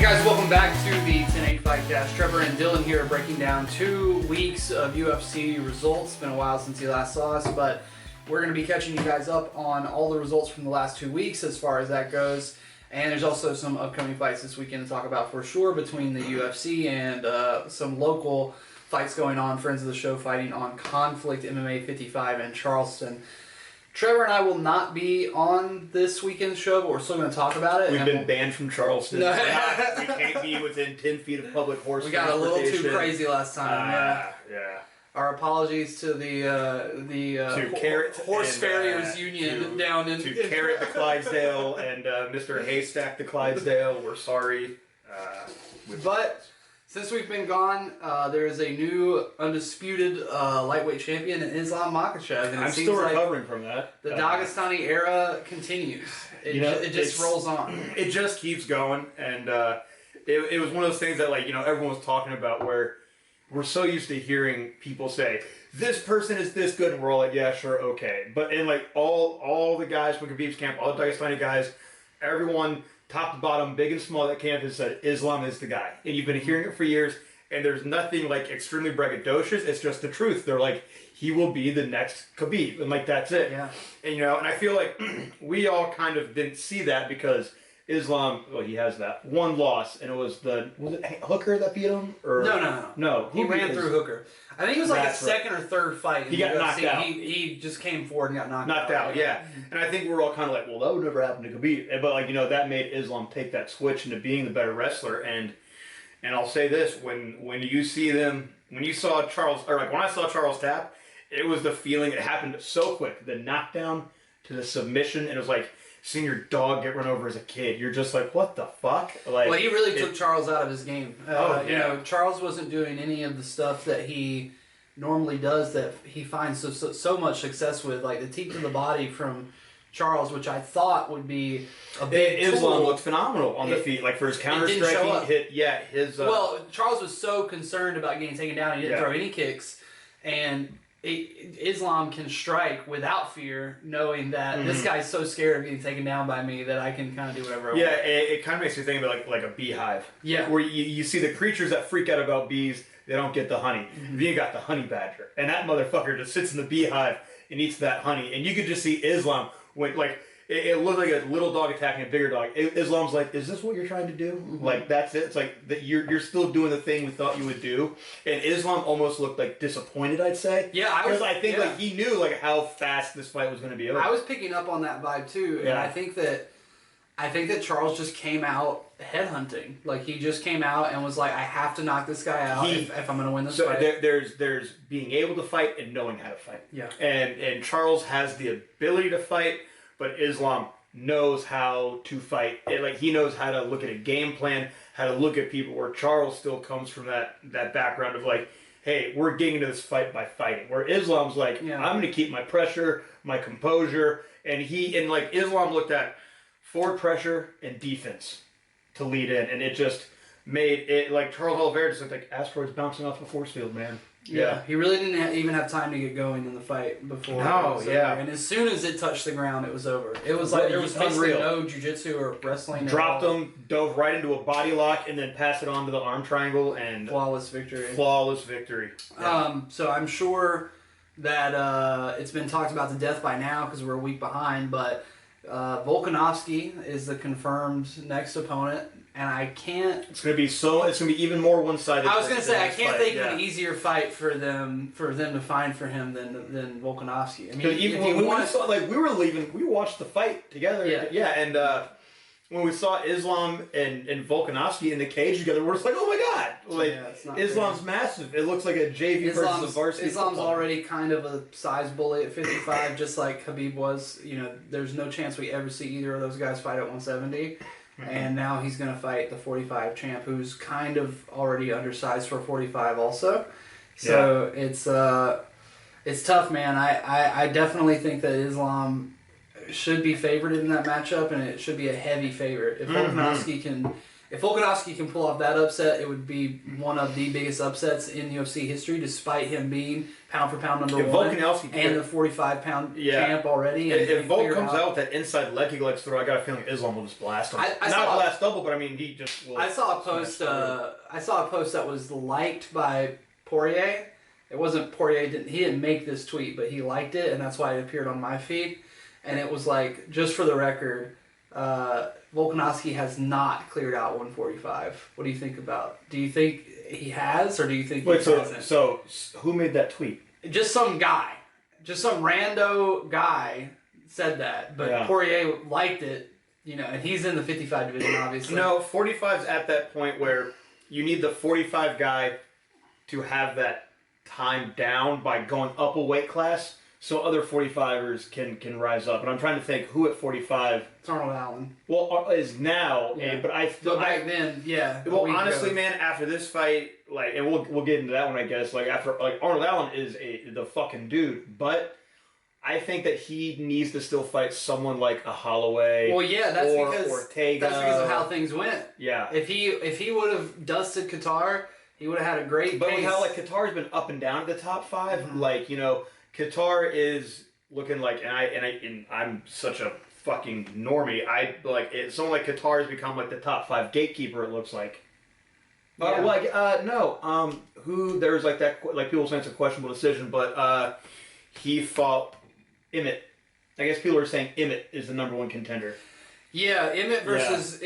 Guys, welcome back to the 10-8 Fightcast. Trevor and Dylan here breaking down 2 weeks of UFC results. It's been a while since you last saw us, but we're going to be catching you guys up on all the results from the last 2 weeks as far as that goes. And there's also some upcoming fights this weekend to talk about for sure between the UFC and some local fights going on. Friends of the show fighting on Conflict MMA 55 in Charleston. Trevor and I will not be on this weekend's show, but we're still going to talk about it. We've been banned from Charleston. We can't be within 10 feet of public horse transportation. We got a little too crazy last time. Yeah. Our apologies to the Horse Farriers Union down in... To Carrot the Clydesdale and Mr. Haystack the Clydesdale. We're sorry. But... since we've been gone, there is a new undisputed lightweight champion in Islam Makhachev. And I'm still recovering from that. The Dagestani era continues. It just rolls on. It just keeps going. And it was one of those things that, everyone was talking about where we're so used to hearing people say, this person is this good, and we're all like, yeah, sure, okay. But in, all the guys from Khabib's camp, all the Dagestani guys, everyone... top to bottom, big and small, that camp has said Islam is the guy. And you've been hearing it for years, and there's nothing extremely braggadocious. It's just the truth. They're like, he will be the next Khabib, and that's it. Yeah. And and I feel like we all kind of didn't see that because Islam, he has that one loss, and was it Hooker that beat him? Or no. He ran through Hooker. I think it was his second or third fight. He got knocked out. He just came forward and got knocked out. Yeah. And I think we're all kind of like, well, that would never happen to Khabib. But that made Islam take that switch into being the better wrestler. And I'll say this: when you see them, when you saw Charles, or when I saw Charles tap, it was the feeling. It happened so quick. The knockdown to the submission, and it was like seeing your dog get run over as a kid. You're just like, what the fuck? Well, he really took Charles out of his game. Charles wasn't doing any of the stuff that he normally does that he finds so much success with, like the teep to the body from Charles, which I thought would be a big tool. Islam looked phenomenal on the feet, for his counter striking. Well, Charles was so concerned about getting taken down, he didn't throw any kicks, and Islam can strike without fear, knowing that this guy's so scared of getting taken down by me that I can kind of do whatever I want. Yeah, it kind of makes me think about like a beehive. Yeah. Where you see the creatures that freak out about bees, they don't get the honey. Then you got the honey badger, and that motherfucker just sits in the beehive and eats that honey. And you could just see Islam when it looked like a little dog attacking a bigger dog. Islam's like, is this what you're trying to do? That's it. It's like that you're still doing the thing we thought you would do. And Islam almost looked disappointed, I'd say. Yeah, because I think he knew how fast this fight was going to be over. I was picking up on that vibe too, and I think that Charles just came out headhunting. He just came out and was like, I have to knock this guy out if I'm going to win this fight. There's being able to fight and knowing how to fight. Yeah. And Charles has the ability to fight, but Islam knows how to fight. He knows how to look at a game plan, how to look at people, where Charles still comes from that background of hey, we're getting into this fight by fighting. Where Islam's I'm going to keep my pressure, my composure, and Islam looked at forward pressure and defense to lead in, and it just made it Charles Oliveira just looked like asteroids bouncing off a force field, man. Yeah, he really didn't even have time to get going in the fight before. And as soon as it touched the ground, it was over. It was there was basically no jiu-jitsu or wrestling. Dropped him, dove right into a body lock, and then passed it on to the arm triangle, and flawless victory. Yeah. So I'm sure that it's been talked about to death by now because we're a week behind, but Volkanovski is the confirmed next opponent. And I can't... It's gonna be even more one-sided. I was gonna say I can't think of an easier fight for them to find for him than Volkanovski. I mean, even when we saw, we watched the fight together. Yeah, and when we saw Islam and Volkanovski in the cage together, we're just like, oh my god! Islam's massive. It looks like a JV versus a varsity. Islam's already kind of a size bully at 55, just like Khabib was. There's no chance we ever see either of those guys fight at 170. And now he's going to fight the 45 champ, who's kind of already undersized for 45 also. So it's tough, man. I definitely think that Islam should be favored in that matchup, and it should be a heavy favorite. If Volkanovski can if Volkanovski can pull off that upset, it would be one of the biggest upsets in UFC history, despite him being pound for pound number one and the 45-pound champ already. If Volk comes out with that inside leg he likes to throw, I got a feeling Islam will just blast him. Not blast double, but I mean he just will. I saw a post. I saw a post that was liked by Poirier. It wasn't Poirier. He didn't make this tweet, but he liked it, and that's why it appeared on my feed. And it was like, just for the record, Volkanovski has not cleared out 145. What do you think about? Do you think he has, or do you think he hasn't? So who made that tweet? Just some guy. Just some rando guy said that, but Poirier liked it, and he's in the 55 division, obviously. No, 45's at that point where you need the 45 guy to have that time down by going up a weight class, so other 45ers can rise up. And I'm trying to think who at 45. It's Arnold Allen. Well, is now, but back then, yeah. Well, honestly, man, after this fight, and we'll get into that one, I guess. Arnold Allen is the fucking dude, but I think that he needs to still fight someone like a Holloway. Well, yeah, that's because Ortega. That's because of how things went. Yeah. If he would have dusted Qatar, he would have had a great. But with how Qatar's been up and down at the top 5, Qatar is looking like, and I'm such a fucking normie. Someone like Qatar has become like the top 5 gatekeeper. It looks like. Who there's that people saying it's a questionable decision, but he fought Emmett. I guess people are saying Emmett is the number 1 contender. Yeah, Emmett versus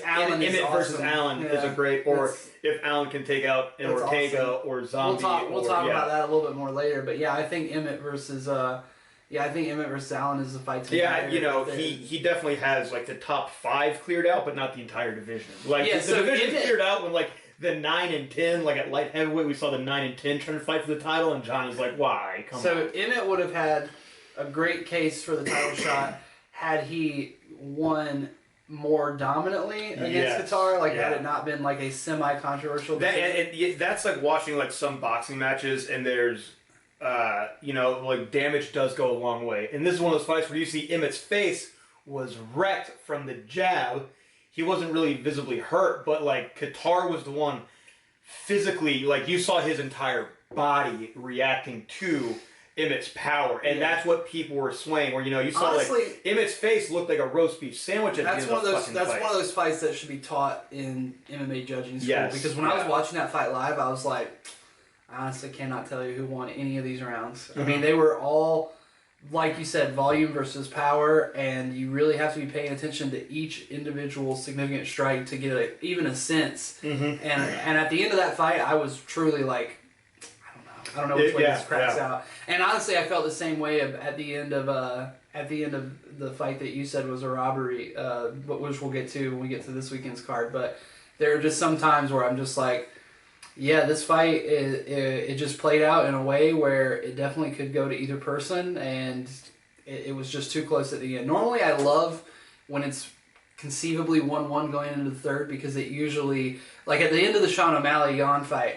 Allen. Emmett versus Allen is a great. Or if Allen can take out an Ortega or Zombie. We'll talk about that a little bit more later. But yeah, I think Emmett versus Allen is the fight. He definitely has the top 5 cleared out, but not the entire division. The division cleared out when the 9 and 10, at light heavyweight, we saw the 9 and 10 trying to fight for the title, and Johnny's like, why? Come on. Emmett would have had a great case for the title shot had he won more dominantly against Qatar, had it not been a semi-controversial decision. That's like watching some boxing matches, and there's damage does go a long way. And this is one of those fights where you see Emmett's face was wrecked from the jab. He wasn't really visibly hurt, but Qatar was the one physically, you saw his entire body reacting to Emmett's power, and that's what people were swaying. Where you saw Emmett's face looked like a roast beef sandwich at the end of the fucking fight. That's one of those fights that should be taught in MMA judging school. Because when I was watching that fight live, I was like, I honestly cannot tell you who won any of these rounds. Mm-hmm. I mean, they were all, like you said, volume versus power, and you really have to be paying attention to each individual significant strike to get even a sense. Mm-hmm. And at the end of that fight, I was truly I don't know which way this cracks out. And honestly, I felt the same way at the end of the fight that you said was a robbery, which we'll get to when we get to this weekend's card. But there are just some times where I'm just this fight it just played out in a way where it definitely could go to either person, and it was just too close at the end. Normally, I love when it's conceivably 1-1 going into the third, because it usually, at the end of the Sean O'Malley-Yan fight,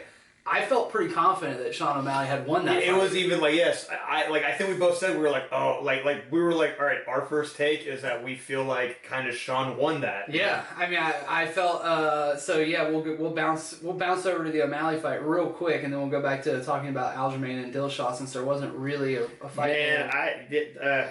I felt pretty confident that Sean O'Malley had won that fight. It was even I think we both said we were all right, our first take is that we feel kind of Sean won that. Yeah, I mean, I felt we'll bounce over to the O'Malley fight real quick, and then we'll go back to talking about Aljamain and Dillashaw, since there wasn't really a fight.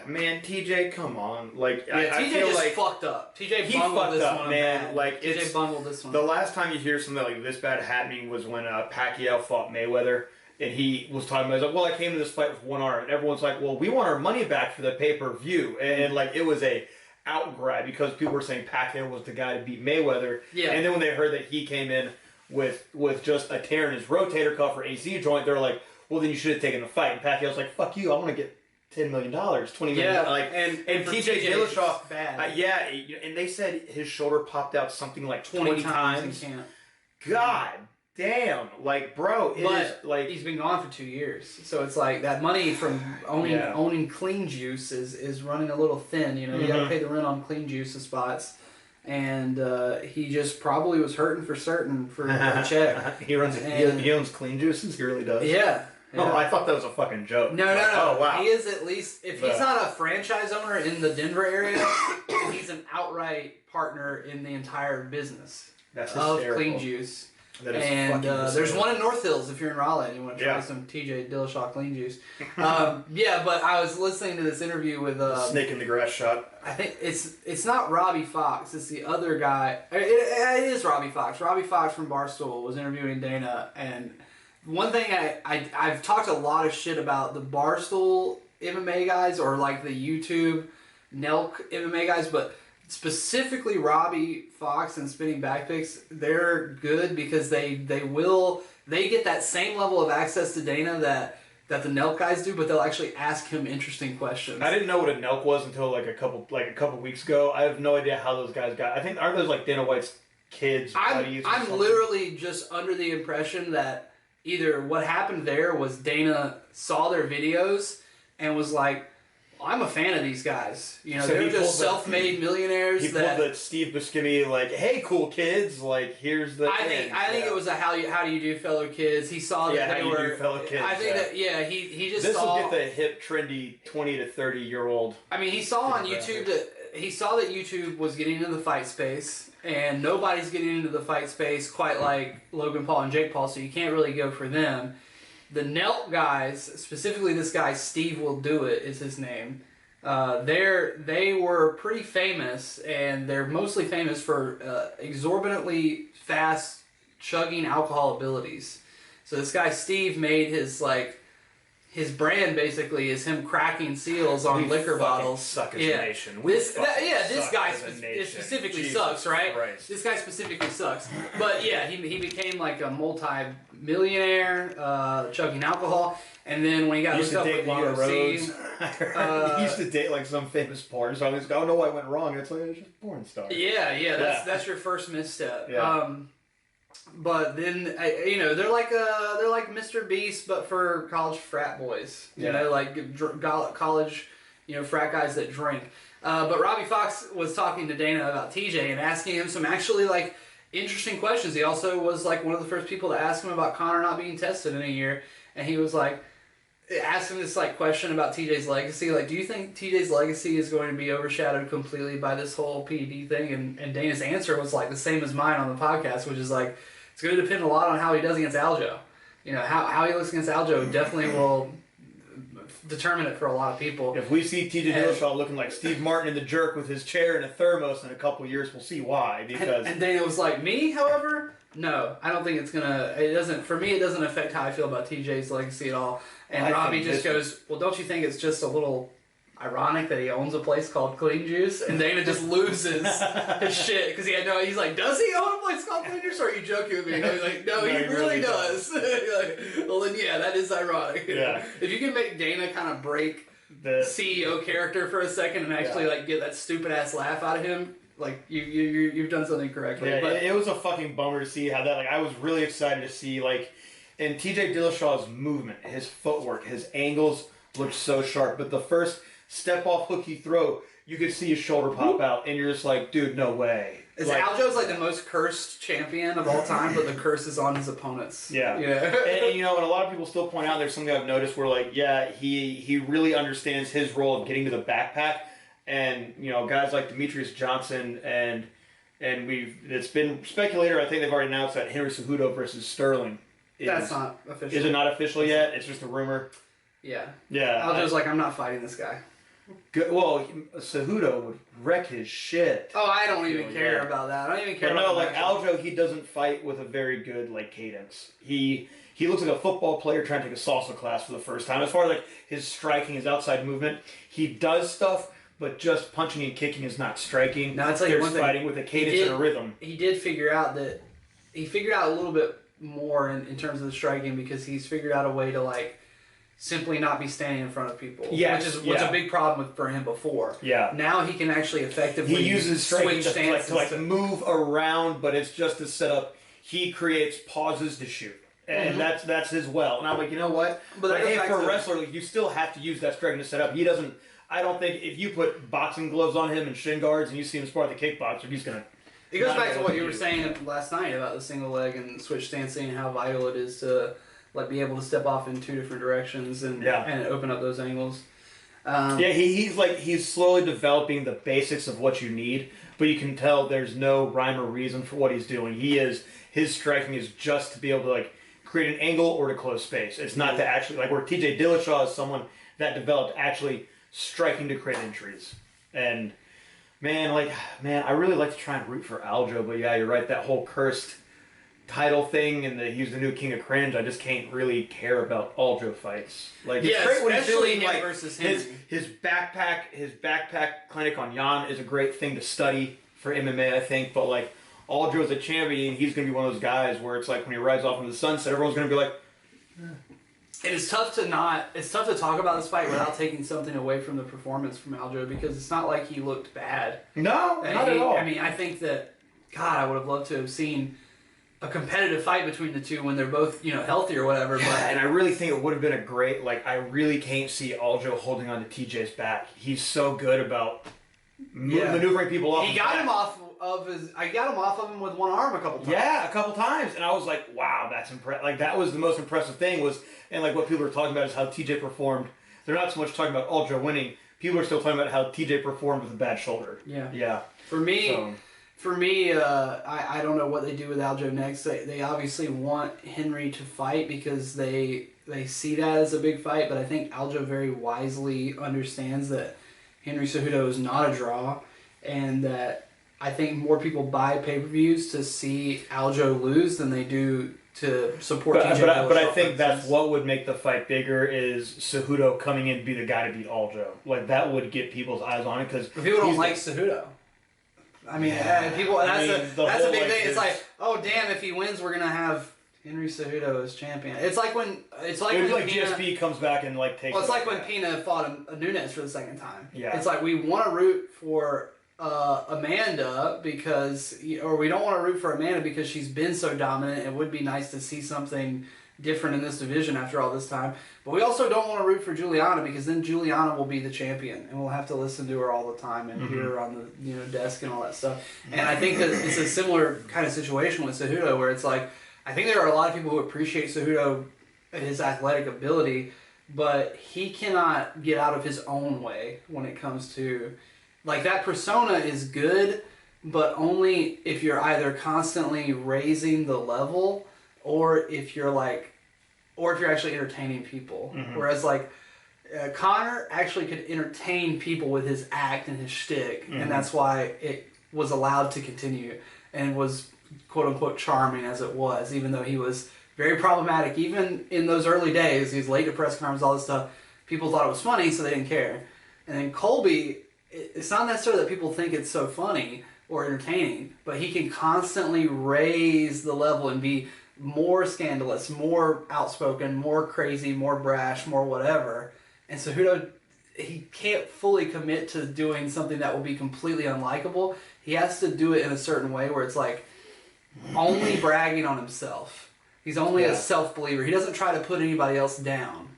Man, TJ, come on, TJ feel just fucked up. TJ bungled this one, man. TJ bungled this one. The last time you hear something this bad happening was when Pacquiao fought Mayweather, and he was talking about, I came to this fight with one arm, and everyone's like, well, we want our money back for the pay-per-view, and it was a outcry because people were saying Pacquiao was the guy to beat Mayweather, and then when they heard that he came in with just a tear in his rotator cuff or AC joint, they're like, well, then you should have taken the fight, and Pacquiao's like, fuck you, I want to get $10 million, $20 million, and TJ Dillashaw, and they said his shoulder popped out something 20 times. God damn, bro, he's been gone for 2 years, so it's that money from owning Clean Juice is running a little thin. You got to pay the rent on Clean Juice's spots, and he just probably was hurting for certain for a check. he owns Clean Juices. He really does. Yeah. Oh, I thought that was a fucking joke. No. Oh, wow. He is at least, if he's not a franchise owner in the Denver area, he's an outright partner in the entire business. That's of hysterical. Clean Juice. That is And fucking there's hysterical. one in North Hills if you're in Raleigh and you want to try Yeah. some TJ Dillashaw Clean Juice. Yeah, but I was listening to this interview with Snake in the grass shot. I think it's not Robbie Fox. It's the other guy. It is Robbie Fox. Robbie Fox from Barstool was interviewing Dana, and one thing I've talked a lot of shit about the Barstool MMA guys or like the YouTube Nelk MMA guys, but specifically Robbie Fox and Spinning Backpicks, they're good because they get that same level of access to Dana that the Nelk guys do, but they'll actually ask him interesting questions. I didn't know what a Nelk was until like a couple weeks ago. I have no idea how those guys got. I think aren't those like Dana White's kids? buddies or I'm something? literally just under the impression that either what happened there was Dana saw their videos and was like, I'm a fan of these guys. You know, So they're he just pulled self-made millionaires. He pulled the Steve Buscemi like, "Hey, cool kids! Like, here's the." I think it was a how do you do, fellow kids. He saw that Yeah, they how you were do, fellow kids, I think yeah. that he just This saw. will get the hip, trendy 20 to 30-year-old. I mean, he saw on demographic. YouTube that he saw that YouTube was getting into the fight space, and nobody's getting into the fight space quite like Logan Paul and Jake Paul. So you can't really go for them. The Nelk guys, specifically this guy Steve Will Do It is his name. They were pretty famous, and they're mostly famous for exorbitantly fast chugging alcohol abilities. So this guy Steve made his brand basically is him cracking seals on We liquor fucking bottles. suck as yeah. a nation. This Suck guy as a nation. specifically Jesus sucks, right? Christ. This guy specifically sucks. But yeah, he became like a multi-millionaire chugging alcohol, and then when he got He used hooked to up date with Lana UFC, Rhodes. He used to date like some famous porn star. He's like, "Oh no, I went wrong." It's like it's just a porn star. yeah, that's your first misstep. Yeah. But then they're like Mr. Beast, but for college frat boys. You Yeah. know, like college, frat guys that drink. But Robbie Fox was talking to Dana about TJ and asking him some actually like interesting questions. He also was like one of the first people to ask him about Conor not being tested in a year, and he was like, asked him this like question about TJ's legacy. Like, do you think TJ's legacy is going to be overshadowed completely by this whole PED thing? And Dana's answer was like the same as mine on the podcast, which is like, it's going to depend a lot on how he does against Aljo. How he looks against Aljo definitely will determine it for a lot of people. If we see TJ Dillashaw looking like Steve Martin in The Jerk with his chair and a thermos in a couple years, we'll see why. Because And Dana was like, me, however, no, I don't think for me, it doesn't affect how I feel about TJ's legacy at all. And I Robbie think just goes, well, don't you think it's just a little ironic that he owns a place called Clean Juice? And Dana just loses his shit because he's like, does he own a place called Clean Juice? Or are you joking with me? And I was like, no, he really does. Like, well, then yeah, that is ironic. Yeah. If you can make Dana kind of break the CEO character for a second and actually like get that stupid ass laugh out of him, like you've done something correctly. Yeah, but it was a fucking bummer to see how that. Like, I was really excited to see and TJ Dillashaw's movement, his footwork, his angles looked so sharp. But the first step off hook he throw, you could see his shoulder pop out, and you're just like, dude, no way. Aljo's like the most cursed champion of all time, but the curse is on his opponents. Yeah. Yeah. and a lot of people still point out there's something I've noticed where he really understands his role of getting to the backpack, and guys like Demetrius Johnson and it's been speculated. I think they've already announced that Henry Cejudo versus Sterling. That's not official. Is it not official yet? It's just a rumor. Yeah. Yeah. Aljo's like, I'm not fighting this guy. Good. Well, Cejudo would wreck his shit. Oh, I don't even Yeah. care about that. I don't even care But about no, the matchup. Aljo, he doesn't fight with a very good cadence. He looks like a football player trying to take a salsa class for the first time. As far as his striking, his outside movement, he does stuff, but just punching and kicking is not striking. Now, I'll tell you There's one thing. fighting with a cadence and a rhythm. He did figure out a little bit more in terms of the striking because he's figured out a way to simply not be standing in front of people. Yes, which is a big problem for him before. Yeah. Now he can actually effectively He uses striking switch stances to move around, but it's just to set up. He creates pauses to shoot. And that's his well. And I'm like, you know what? But that goes hey, back for to a wrestler, you still have to use that striking to set up. He doesn't. I don't think if you put boxing gloves on him and shin guards and you see him spar with a kickboxer, he's gonna. It goes not back to able what to you were do. saying last night about the single leg and switch stancing and how vital it is to be able to step off in two different directions and open up those angles. Yeah, he's slowly developing the basics of what you need, but you can tell there's no rhyme or reason for what he's doing. His striking is just to be able to like create an angle or to close space. It's not to actually like where TJ Dillashaw is someone that developed actually striking to create entries. And man, I really like to try and root for Aljo, but yeah, you're right. That whole cursed title thing and he's the new king of cringe. I just can't really care about Aljo fights. Like it's great what he's doing. Like versus his backpack clinic on Jan is a great thing to study for MMA, I think. But like Aljo is a champion, he's gonna be one of those guys where it's like when he rides off into the sunset, everyone's gonna be like. It is tough to talk about this fight without taking something away from the performance from Aljo because it's not like he looked bad. No, not at all. I mean, I think that God, I would have loved to have seen a competitive fight between the two when they're both, healthy or whatever. Yeah, and I really think it would have been a great, I really can't see Aljo holding on to TJ's back. He's so good about maneuvering people off. I got him off of him with one arm a couple times. Yeah, a couple times. And I was like, wow, that's impressive. Like, that was the most impressive thing and what people are talking about is how TJ performed. They're not so much talking about Aljo winning. People are still talking about how TJ performed with a bad shoulder. Yeah. Yeah. For me, I don't know what they do with Aljo next. They obviously want Henry to fight because they see that as a big fight, but I think Aljo very wisely understands that Henry Cejudo is not a draw, and that I think more people buy pay-per-views to see Aljo lose than they do to support TJ. But I think that's what would make the fight bigger is Cejudo coming in to be the guy to beat Aljo. Like, that would get people's eyes on it because people don't like Cejudo. I mean, people. That's a big thing. It's like, oh damn! If he wins, we're gonna have Henry Cejudo as champion. It's like when GSP comes back and takes. Well, it's like when Pina fought Nunes for the second time. Yeah. It's like we want to root for Amanda or we don't want to root for Amanda because she's been so dominant. It would be nice to see something different in this division after all this time. But we also don't want to root for Juliana because then Juliana will be the champion and we'll have to listen to her all the time and hear her on the desk and all that stuff. And I think that it's a similar kind of situation with Cejudo where it's like I think there are a lot of people who appreciate Cejudo and his athletic ability, but he cannot get out of his own way when it comes to that persona is good, but only if you're either constantly raising the level or if you're actually entertaining people. Mm-hmm. Whereas Conor actually could entertain people with his act and his shtick, and that's why it was allowed to continue and was quote unquote charming as it was, even though he was very problematic. Even in those early days, he was late to press conferences, all this stuff. People thought it was funny, so they didn't care. And then Colby, it's not necessarily that people think it's so funny or entertaining, but he can constantly raise the level and be more scandalous, more outspoken, more crazy, more brash, more whatever. And Cejudo, he can't fully commit to doing something that will be completely unlikable. He has to do it in a certain way where it's only bragging on himself. He's only a self-believer. He doesn't try to put anybody else down.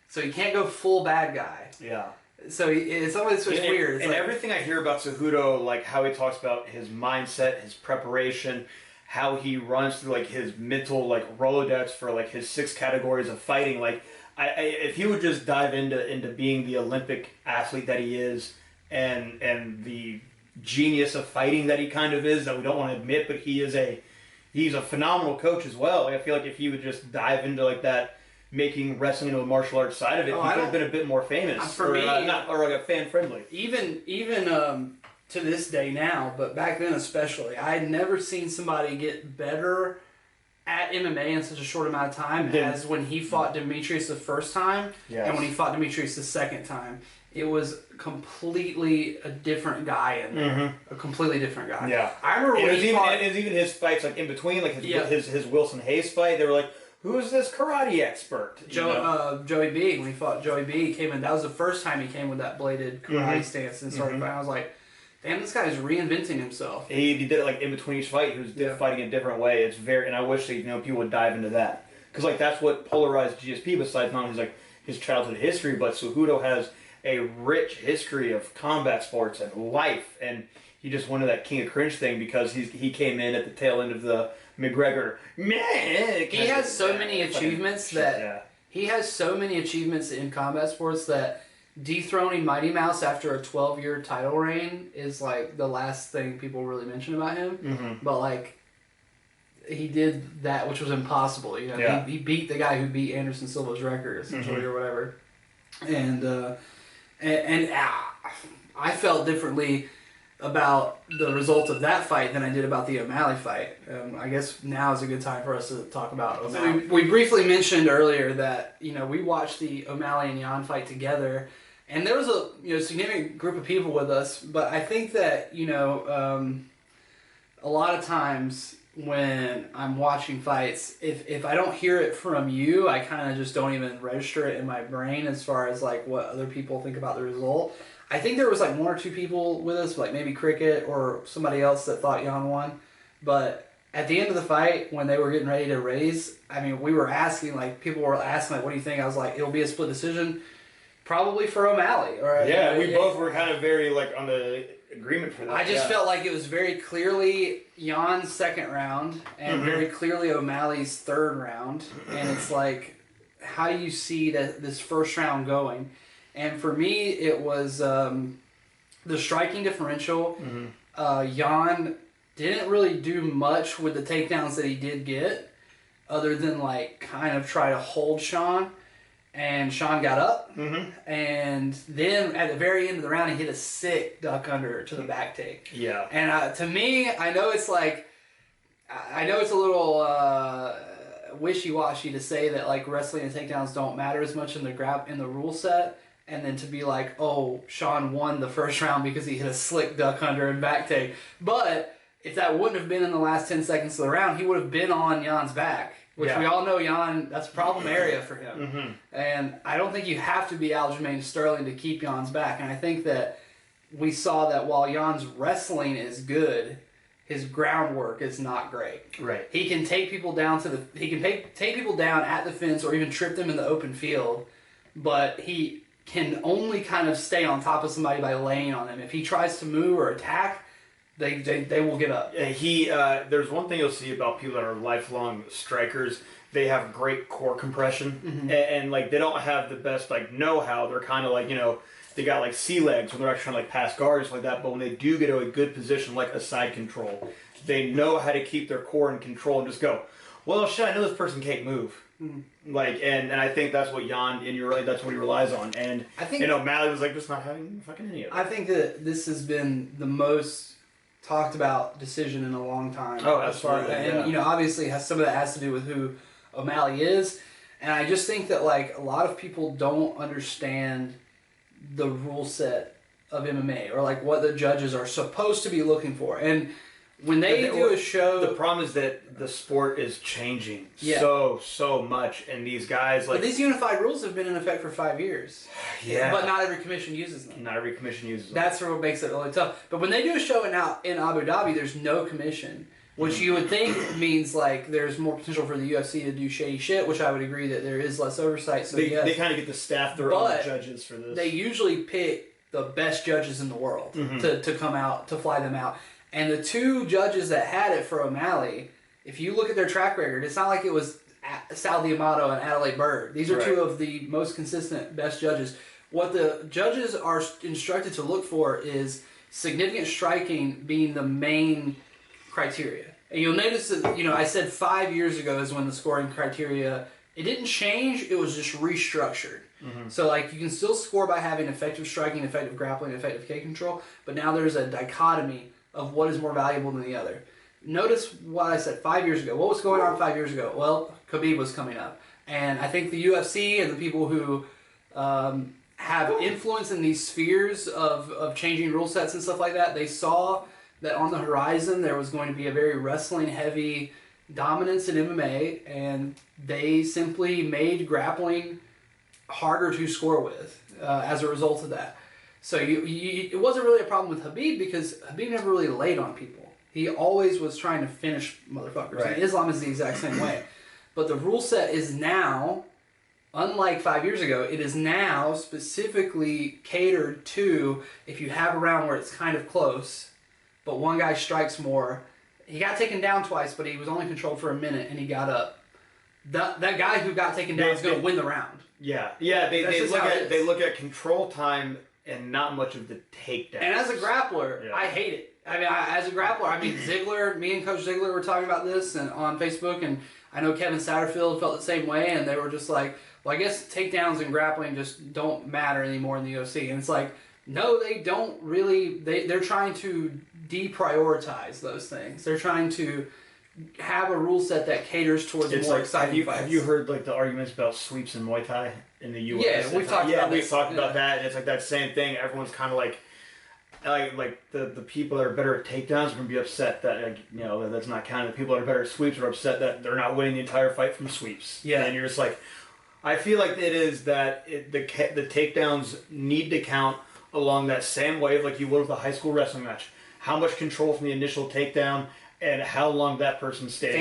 So he can't go full bad guy. Yeah. So it's always weird. And everything I hear about Cejudo, how he talks about his mindset, his preparation, how he runs through his mental Rolodex for his 6 categories of fighting. If he would just dive into being the Olympic athlete that he is, and the genius of fighting that he kind of is, that we don't want to admit, but he's a phenomenal coach as well. I feel if he would just dive into that, making wrestling into a martial arts side of it, he could have been a bit more famous, or fan friendly. Even to this day now, but back then especially, I had never seen somebody get better at MMA in such a short amount of time as when he fought Demetrius the first time and when he fought Demetrius the second time. It was completely a different guy in there. A completely different guy. Yeah. I remember when he fought... And even his fights, in between, his Wilson Hayes fight, they were who's this karate expert? Joey B. When he fought Joey B, he came in. That was the first time he came with that bladed karate stance and started fighting. I was like, damn, this guy is reinventing himself. He did it in between each fight. He was fighting a different way. It's and I wish that people would dive into that because that's what polarized GSP. Besides not his childhood history, but Cejudo has a rich history of combat sports and life, and he just wanted that king of cringe thing because he came in at the tail end of the McGregor. He has so many achievements he has so many achievements in combat sports that dethroning Mighty Mouse after a 12-year title reign is like the last thing people really mention about him. Mm-hmm. But like, he did that, which was impossible. You know, Yeah. he beat the guy who beat Anderson Silva's record, essentially, or whatever. And I felt differently about the result of that fight than I did about the O'Malley fight. I guess now is a good time for us to talk about O'Malley. So we briefly mentioned earlier that, you know, we watched the O'Malley and Jan fight together, and there was a, you know, significant group of people with us. But I think that, you know, a lot of times when I'm watching fights, if I don't hear it from you, I kind of just don't even register it in my brain as far as like what other people think about the result. I think there was like one or two people with us, like maybe Cricket or somebody else that thought Jan won. But at the end of the fight, when they were getting ready to raise, I mean, we were asking, like, people were asking, like, what do you think? I was like, it'll be a split decision, probably for O'Malley. Or, Yeah, we both were kind of very, like, on the agreement for that. I just felt like it was very clearly Jan's second round and very clearly O'Malley's third round. And it's like, how do you see this first round going? And for me, it was the striking differential. Jan didn't really do much with the takedowns that he did get, other than like kind of try to hold Sean. And Sean got up, and then at the very end of the round, he hit a sick duck under to the back take. Yeah. And to me, I know it's like, I know it's a little wishy-washy to say that like wrestling and takedowns don't matter as much in the rule set. And then to be like, oh, Sean won the first round because he hit a slick duck under and back take. But if that wouldn't have been in the last 10 seconds of the round, he would have been on Jan's back. Which we all know Jan, that's a problem area for him. And I don't think you have to be Aljamain Sterling to keep Jan's back. And I think that we saw that while Jan's wrestling is good, his groundwork is not great. Right. He can take people down take people down at the fence or even trip them in the open field, but he can only kind of stay on top of somebody by laying on them. If he tries to move or attack, they will get up. There's one thing you'll see about people that are lifelong strikers. They have great core compression, and like they don't have the best like know-how. They're kind of like, you know, they got like sea legs when they're actually trying to like pass guards like that. But when they do get to a good position like a side control, they know how to keep their core in control and just go, well, shit, I know this person can't move. Like, and I think that's what Jan, and you're right, that's what he relies on. And I think, you know, O'Malley was like just not having fucking any of it. I think that this has been the most talked about decision in a long time. Oh, absolutely. And you know, obviously, some of that has to do with who O'Malley is. And I just think that like a lot of people don't understand the rule set of MMA or like what the judges are supposed to be looking for. And when they do a show, the problem is that the sport is changing so much, and these guys like. But these unified rules have been in effect for 5 years. Yeah. But not every commission uses them. Not every commission uses them. That's what makes it really tough. But when they do a show in Abu Dhabi, there's no commission, which you would think means like there's more potential for the UFC to do shady shit, which I would agree that there is less oversight. So they kind of get to staff their own judges for this. They usually pick the best judges in the world to come out, to fly them out. And the two judges that had it for O'Malley, if you look at their track record, it's not like it was Sal D'Amato and Adelaide Byrd. These are two of the most consistent, best judges. What the judges are instructed to look for is significant striking being the main criteria. And you'll notice that, you know, I said 5 years ago is when the scoring criteria, it didn't change, it was just restructured. So, like, you can still score by having effective striking, effective grappling, effective K control, but now there's a dichotomy of what is more valuable than the other. Notice what I said 5 years ago. What was going on 5 years ago? Well, Khabib was coming up. And I think the UFC and the people who have influence in these spheres of changing rule sets and stuff like that, they saw that on the horizon there was going to be a very wrestling-heavy dominance in MMA, and they simply made grappling harder to score with as a result of that. So it wasn't really a problem with Khabib because Khabib never really laid on people. He always was trying to finish motherfuckers. Right. And Islam is the exact same way. But the rule set is now, unlike 5 years ago, it is now specifically catered to if you have a round where it's kind of close, but one guy strikes more. He got taken down twice, but he was only controlled for a minute and he got up. that guy who got taken down is going to win the round. Yeah. They look at control time and not much of the takedown. And as a grappler, I hate it. I mean, as a grappler, Ziggler, me and Coach Ziggler were talking about this and on Facebook, and I know Kevin Satterfield felt the same way, and they were just like, well, I guess takedowns and grappling just don't matter anymore in the UFC. And it's like, no, they don't really. They're trying to deprioritize those things. They're trying to have a rule set that caters towards more exciting fights. Have you heard like the arguments about sweeps in Muay Thai in the U.S.? Yeah, we've talked about this. We've talked about that, and it's like that same thing. Everyone's kind of like the people that are better at takedowns are going to be upset that that's not counted. The people that are better at sweeps are upset that they're not winning the entire fight from sweeps. Yeah, and you're just like, I feel like it is that the takedowns need to count along that same wave like you would with a high school wrestling match. How much control from the initial takedown and how long that person stayed.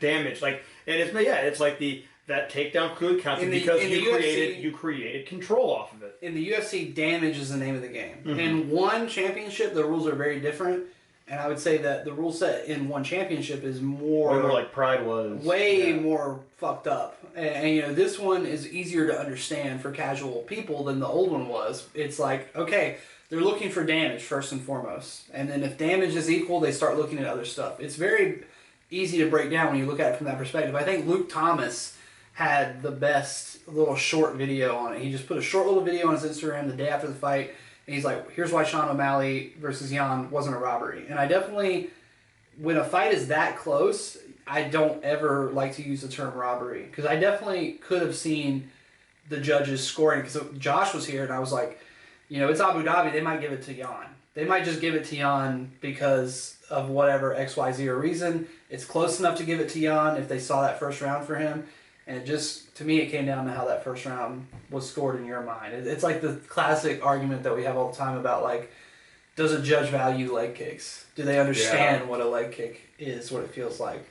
Damage. Like, and it's like that takedown could count because you created control off of it. In the UFC, damage is the name of the game. Mm-hmm. In one championship, the rules are very different, and I would say that the rule set in one championship is more way more like Pride was. Way more fucked up. And this one is easier to understand for casual people than the old one was. It's like, okay, they're looking for damage first and foremost. And then if damage is equal, they start looking at other stuff. It's very easy to break down when you look at it from that perspective. I think Luke Thomas had the best little short video on it. He just put a short little video on his Instagram the day after the fight. And he's like, here's why Sean O'Malley versus Jan wasn't a robbery. And I definitely, when a fight is that close, I don't ever like to use the term robbery. Because I definitely could have seen the judges scoring. Because Josh was here and I was like, it's Abu Dhabi. They might give it to Jan. They might just give it to Jan because of whatever X, Y, Z or reason. It's close enough to give it to Jan if they saw that first round for him. And it just, to me, it came down to how that first round was scored in your mind. It's like the classic argument that we have all the time about, like, does a judge value leg kicks? Do they understand what a leg kick is, what it feels like?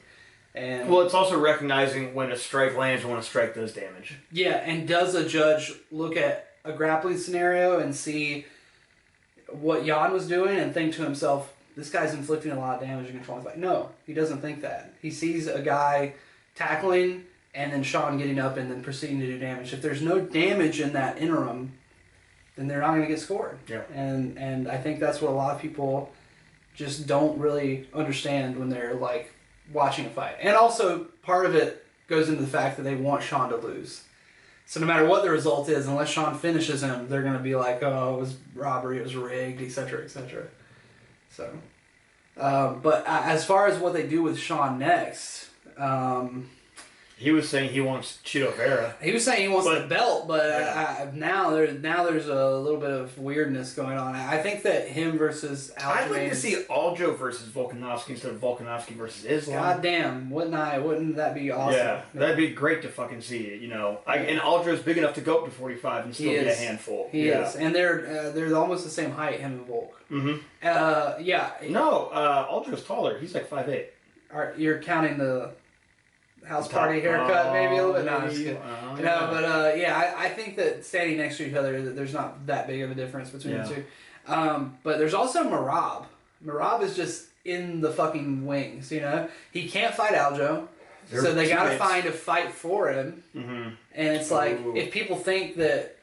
And well, it's also recognizing when a strike lands and when a strike does damage. Yeah, and does a judge look at a grappling scenario and see what Jan was doing and think to himself, this guy's inflicting a lot of damage and controlling the fight? No, he doesn't think that. He sees a guy tackling and then Sean getting up and then proceeding to do damage. If there's no damage in that interim, then they're not going to get scored. Yeah. And I think that's what a lot of people just don't really understand when they're like watching a fight. And also part of it goes into the fact that they want Sean to lose. So no matter what the result is, unless Sean finishes him, they're going to be like, oh, it was robbery, it was rigged, etc., etc. So, but as far as what they do with Sean next, he was saying he wants Chito Vera. He was saying he wants the belt, but now there's a little bit of weirdness going on. I think that him versus Aljamain. I'd like to see Aljo versus Volkanovski instead of Volkanovski versus Islam. God damn, wouldn't that be awesome? Yeah, that'd be great to fucking see. And Aljo's big enough to go up to 45 and still be a handful. He is, and they're almost the same height, him and Volk. Mm-hmm. No, Aljo's taller. He's like 5'8". You're counting the house party haircut, maybe a little bit. No, I'm just kidding. I think that standing next to each other, there's not that big of a difference between the two. But there's also Merab. Merab is just in the fucking wings, He can't fight Aljo, so they got to find a fight for him. Mm-hmm. And it's like, if people think that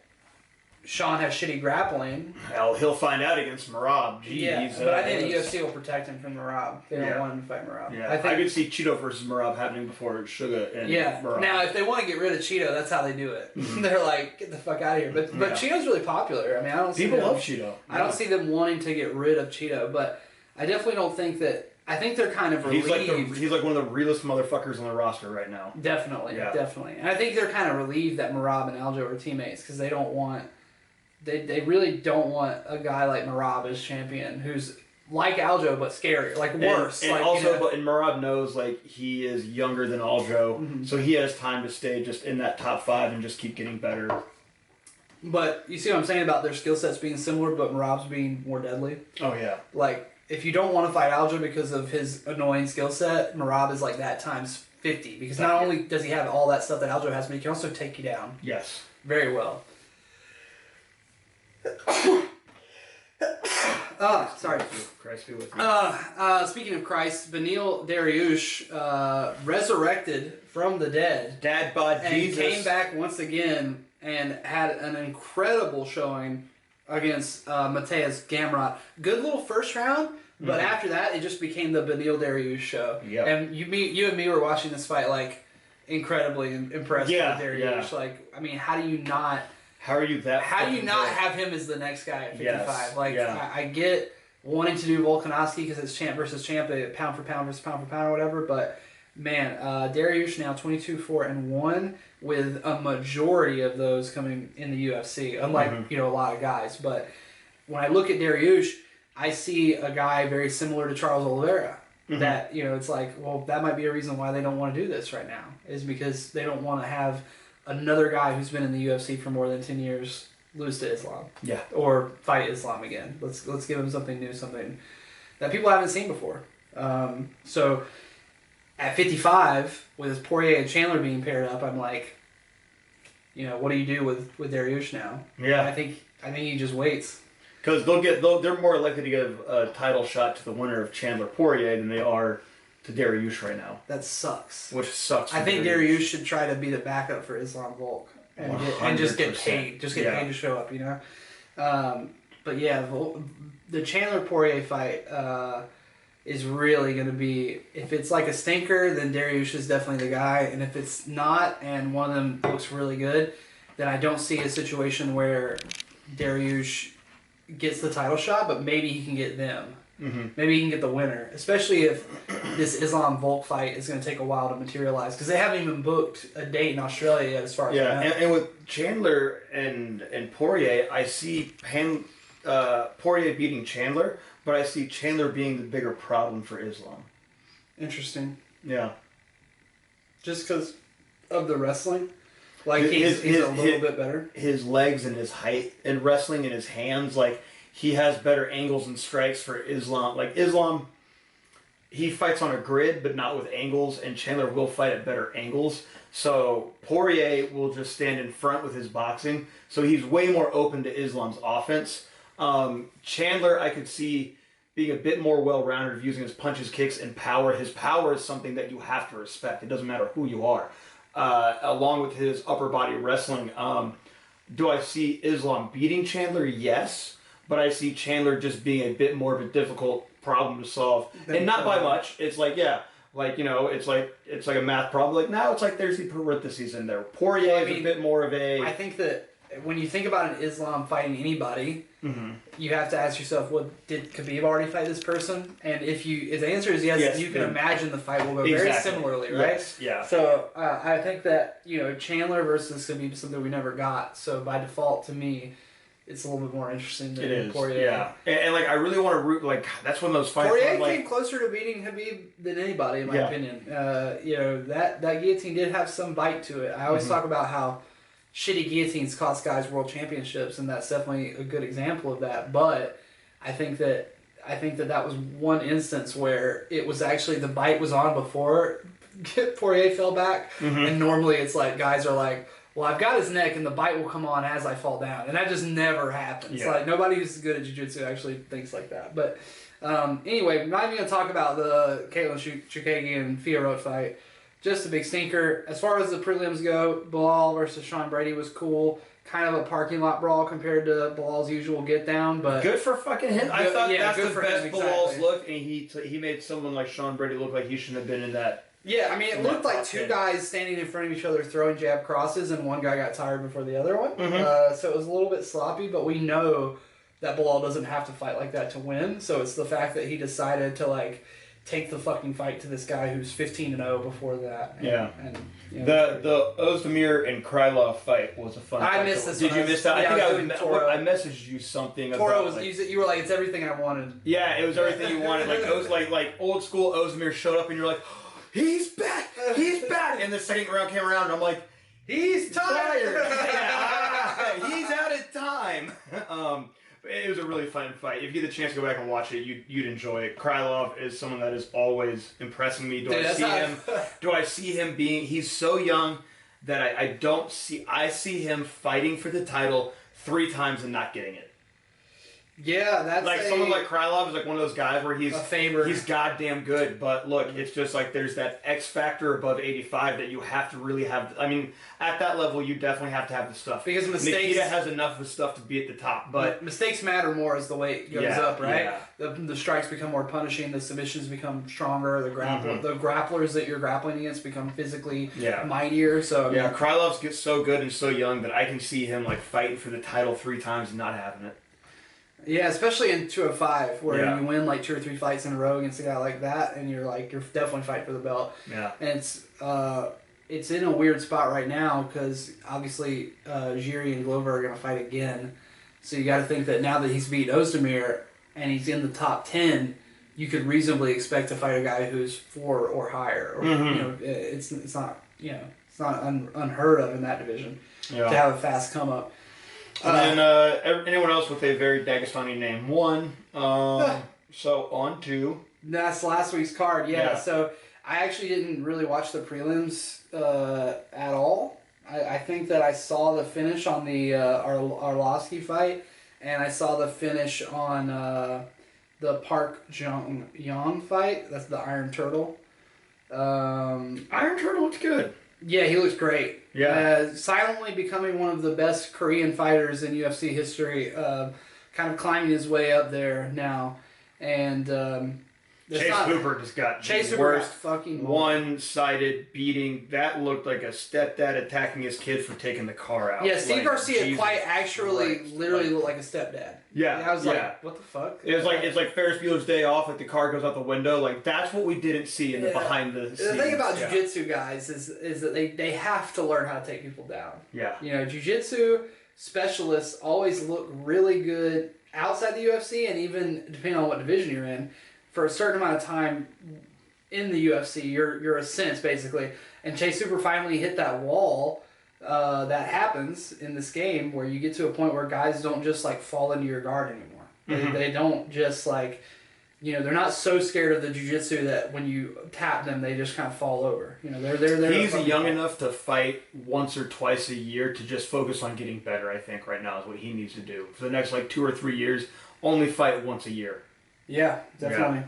Sean has shitty grappling. Hell, he'll find out against Merab. Jeez, yeah, but I think the UFC will protect him from Merab. They don't want him to fight Merab. Yeah, I could see Chito versus Merab happening before Suga and Merab. Now, if they want to get rid of Chito, that's how they do it. Mm-hmm. They're like, get the fuck out of here. But Chito's really popular. I mean, I don't see people love Chito. I don't see them wanting to get rid of Chito, but I definitely don't think that. I think they're kind of relieved. He's like one of the realest motherfuckers on the roster right now. Definitely. And I think they're kind of relieved that Merab and Aljo are teammates because they don't want. They really don't want a guy like Merab as champion who's like Aljo but scary, like worse. And Merab knows like he is younger than Aljo, so he has time to stay just in that top 5 and just keep getting better. But you see what I'm saying about their skill sets being similar, but Merab's being more deadly? Oh yeah. Like if you don't want to fight Aljo because of his annoying skill set, Merab is like that times 50 because not only does he have all that stuff that Aljo has, but he can also take you down. Yes. Very well. Sorry. Christ be with you. Speaking of Christ, Benil Dariush resurrected from the dead Dad bod and Jesus. came back once again and had an incredible showing against Mateus Gamrot. Good little first round, but after that, it just became the Benil Dariush show. Yep. And you and me were watching this fight like incredibly impressed with Dariush. Yeah. Like, I mean, how do you not? How are you that? How do you fucking not good? have him as the next guy at 55? Yes, Like, yeah. I get wanting to do Volkanovski because it's champ versus champ, pound for pound versus pound for pound or whatever, but man, Dariush now 22-4-1 with a majority of those coming in the UFC, unlike a lot of guys. But when I look at Dariush, I see a guy very similar to Charles Oliveira. That, it's like, well, that might be a reason why they don't want to do this right now, is because they don't want to have another guy who's been in the UFC for more than 10 years lose to Islam. Yeah. Or fight Islam again. Let's give him something new, something that people haven't seen before. So at 55, with Poirier and Chandler being paired up, I'm like, what do you do with Dariush now? Yeah. I think he just waits. Because they're more likely to give a title shot to the winner of Chandler Poirier than they are to Dariush right now, That sucks. which sucks. I think Dariush should try to be the backup for Islam Volk and just get 100%. paid. Just get paid to show up, But yeah, the Chandler Poirier fight is really going to be, if it's like a stinker, then Dariush is definitely the guy. And if it's not, and one of them looks really good, then I don't see a situation where Dariush gets the title shot, but maybe he can get them. Maybe he can get the winner, especially if this Islam Volk fight is going to take a while to materialize, because they haven't even booked a date in Australia yet, as far as I know. And with Chandler and Poirier, I see Poirier beating Chandler, but I see Chandler being the bigger problem for Islam. Interesting. Yeah. Just because of the wrestling? Like, he's a little bit better? His legs and his height in wrestling and his hands, like, he has better angles and strikes for Islam. Like, Islam, he fights on a grid, but not with angles, and Chandler will fight at better angles. So Poirier will just stand in front with his boxing, so he's way more open to Islam's offense. Chandler, I could see being a bit more well-rounded, using his punches, kicks, and power. His power is something that you have to respect. It doesn't matter who you are. Along with his upper body wrestling. Do I see Islam beating Chandler? Yes. But I see Chandler just being a bit more of a difficult problem to solve. And not by much. It's like, it's like a math problem. Like, now it's like there's the parentheses in there. Poirier is a bit more of a... I think that when you think about an Islam fighting anybody, you have to ask yourself, did Khabib already fight this person? And if the answer is yes, you can imagine the fight will go very similarly, right? Yes, yeah. So I think that, Chandler versus Khabib is something we never got. So by default, to me, it's a little bit more interesting than Poirier. Yeah. And like, I really want to root, like, that's one of those fights. Poirier came closer to beating Khabib than anybody, in my opinion. That guillotine did have some bite to it. I always talk about how shitty guillotines cost guys world championships, and that's definitely a good example of that. But I think that was one instance where it was actually, the bite was on before Poirier fell back, and normally it's like guys are like, well, I've got his neck and the bite will come on as I fall down. And that just never happens. Yeah. Like, nobody who's good at jiu-jitsu actually thinks like that. But anyway, I'm not even going to talk about the Caitlin Chukagi and Fiorutt fight. Just a big stinker. As far as the prelims go, Bilal versus Sean Brady was cool. Kind of a parking lot brawl compared to Bilal's usual get down, but good for fucking him. I thought that's the best him, Bilal's look, and he made someone like Sean Brady look like he shouldn't have been in that. Yeah, I mean, it looked like two guys standing in front of each other throwing jab crosses, and one guy got tired before the other one. So it was a little bit sloppy, but we know that Bilal doesn't have to fight like that to win. So it's the fact that he decided to take the fucking fight to this guy who's 15-0 before that. The Ozdemir and Krylov fight was a fun fight. I missed this. Did you miss that? Yeah, I messaged you something Toro about you were like, it's everything I wanted. Yeah, it was everything you wanted. Like old school Ozdemir showed up and you're like, he's back! He's back! And the second round came around and I'm like, he's tired! He's out of time! It was a really fun fight. If you get the chance to go back and watch it, you'd enjoy it. Krylov is someone that is always impressing me. Do I see him being... He's so young that I see him fighting for the title 3 times and not getting it. Yeah, that's Like someone like Krylov is like one of those guys where a favor. he's goddamn good, but look, it's just like there's that X factor above 85 that you have to really have. I mean, at that level, you definitely have to have the stuff. Because mistakes, Nikita has enough of the stuff to be at the top, but mistakes matter more as the weight goes Yeah, up, right? yeah. The strikes become more punishing, the submissions become stronger, the Mhm. the grapplers that you're grappling against become physically Yeah. mightier. So I mean, yeah, Krylov's gets so good and so young that I can see him like fighting for the title 3 times and not having it. yeah, especially in 205, where Yeah. you win like 2 or 3 fights in a row against a guy like that, and you're definitely fighting for the belt. Yeah. And it's in a weird spot right now because obviously Jiri and Glover are going to fight again. So you got to think that now that he's beat Ozdemir and he's in the top 10, you could reasonably expect to fight a guy who's 4 or higher. Or, Mhm. you know, it's not it's not unheard of in that division Yeah. to have a fast come up. And then anyone else with a very Dagestani name won. So on to That's last week's card, yeah. Yeah. So I actually didn't really watch the prelims at all. I think that I saw the finish on the Arlovsky fight, and I saw the finish on the Park Jong fight. That's the Iron Turtle. Iron Turtle looks good. Yeah, he looks great. Yeah. Silently becoming one of the best Korean fighters in UFC history. Kind of climbing his way up there now. And Chase Hooper just got Chase the Hooper worst fucking one-sided beating. That looked like a stepdad attacking his kid for taking the car out. Yeah, Steve Like, Garcia Jesus quite actually Christ. literally looked like a stepdad. Yeah, I was yeah. like, what the fuck? It's like Ferris Bueller's Day Off. Like the car goes out the window. Like that's what we didn't see in the Yeah. behind the scenes. The thing about Yeah. jiu-jitsu guys is that they have to learn how to take people down. Yeah. You know, jiu-jitsu specialists always look really good outside the UFC, and even depending on what division you're in, for a certain amount of time in the UFC, you're a sense basically. And Chase Hooper finally hit that wall. That happens in this game where you get to a point where guys don't just like fall into your guard anymore. Mhm. They don't just like, you know, they're not so scared of the jiu-jitsu that when you tap them, they just kind of fall over. You know, they're He's fucking- young enough to fight once or twice a year to just focus on getting better. I think right now is what he needs to do for the next like 2 or 3 years. Only fight once a year. Yeah, definitely.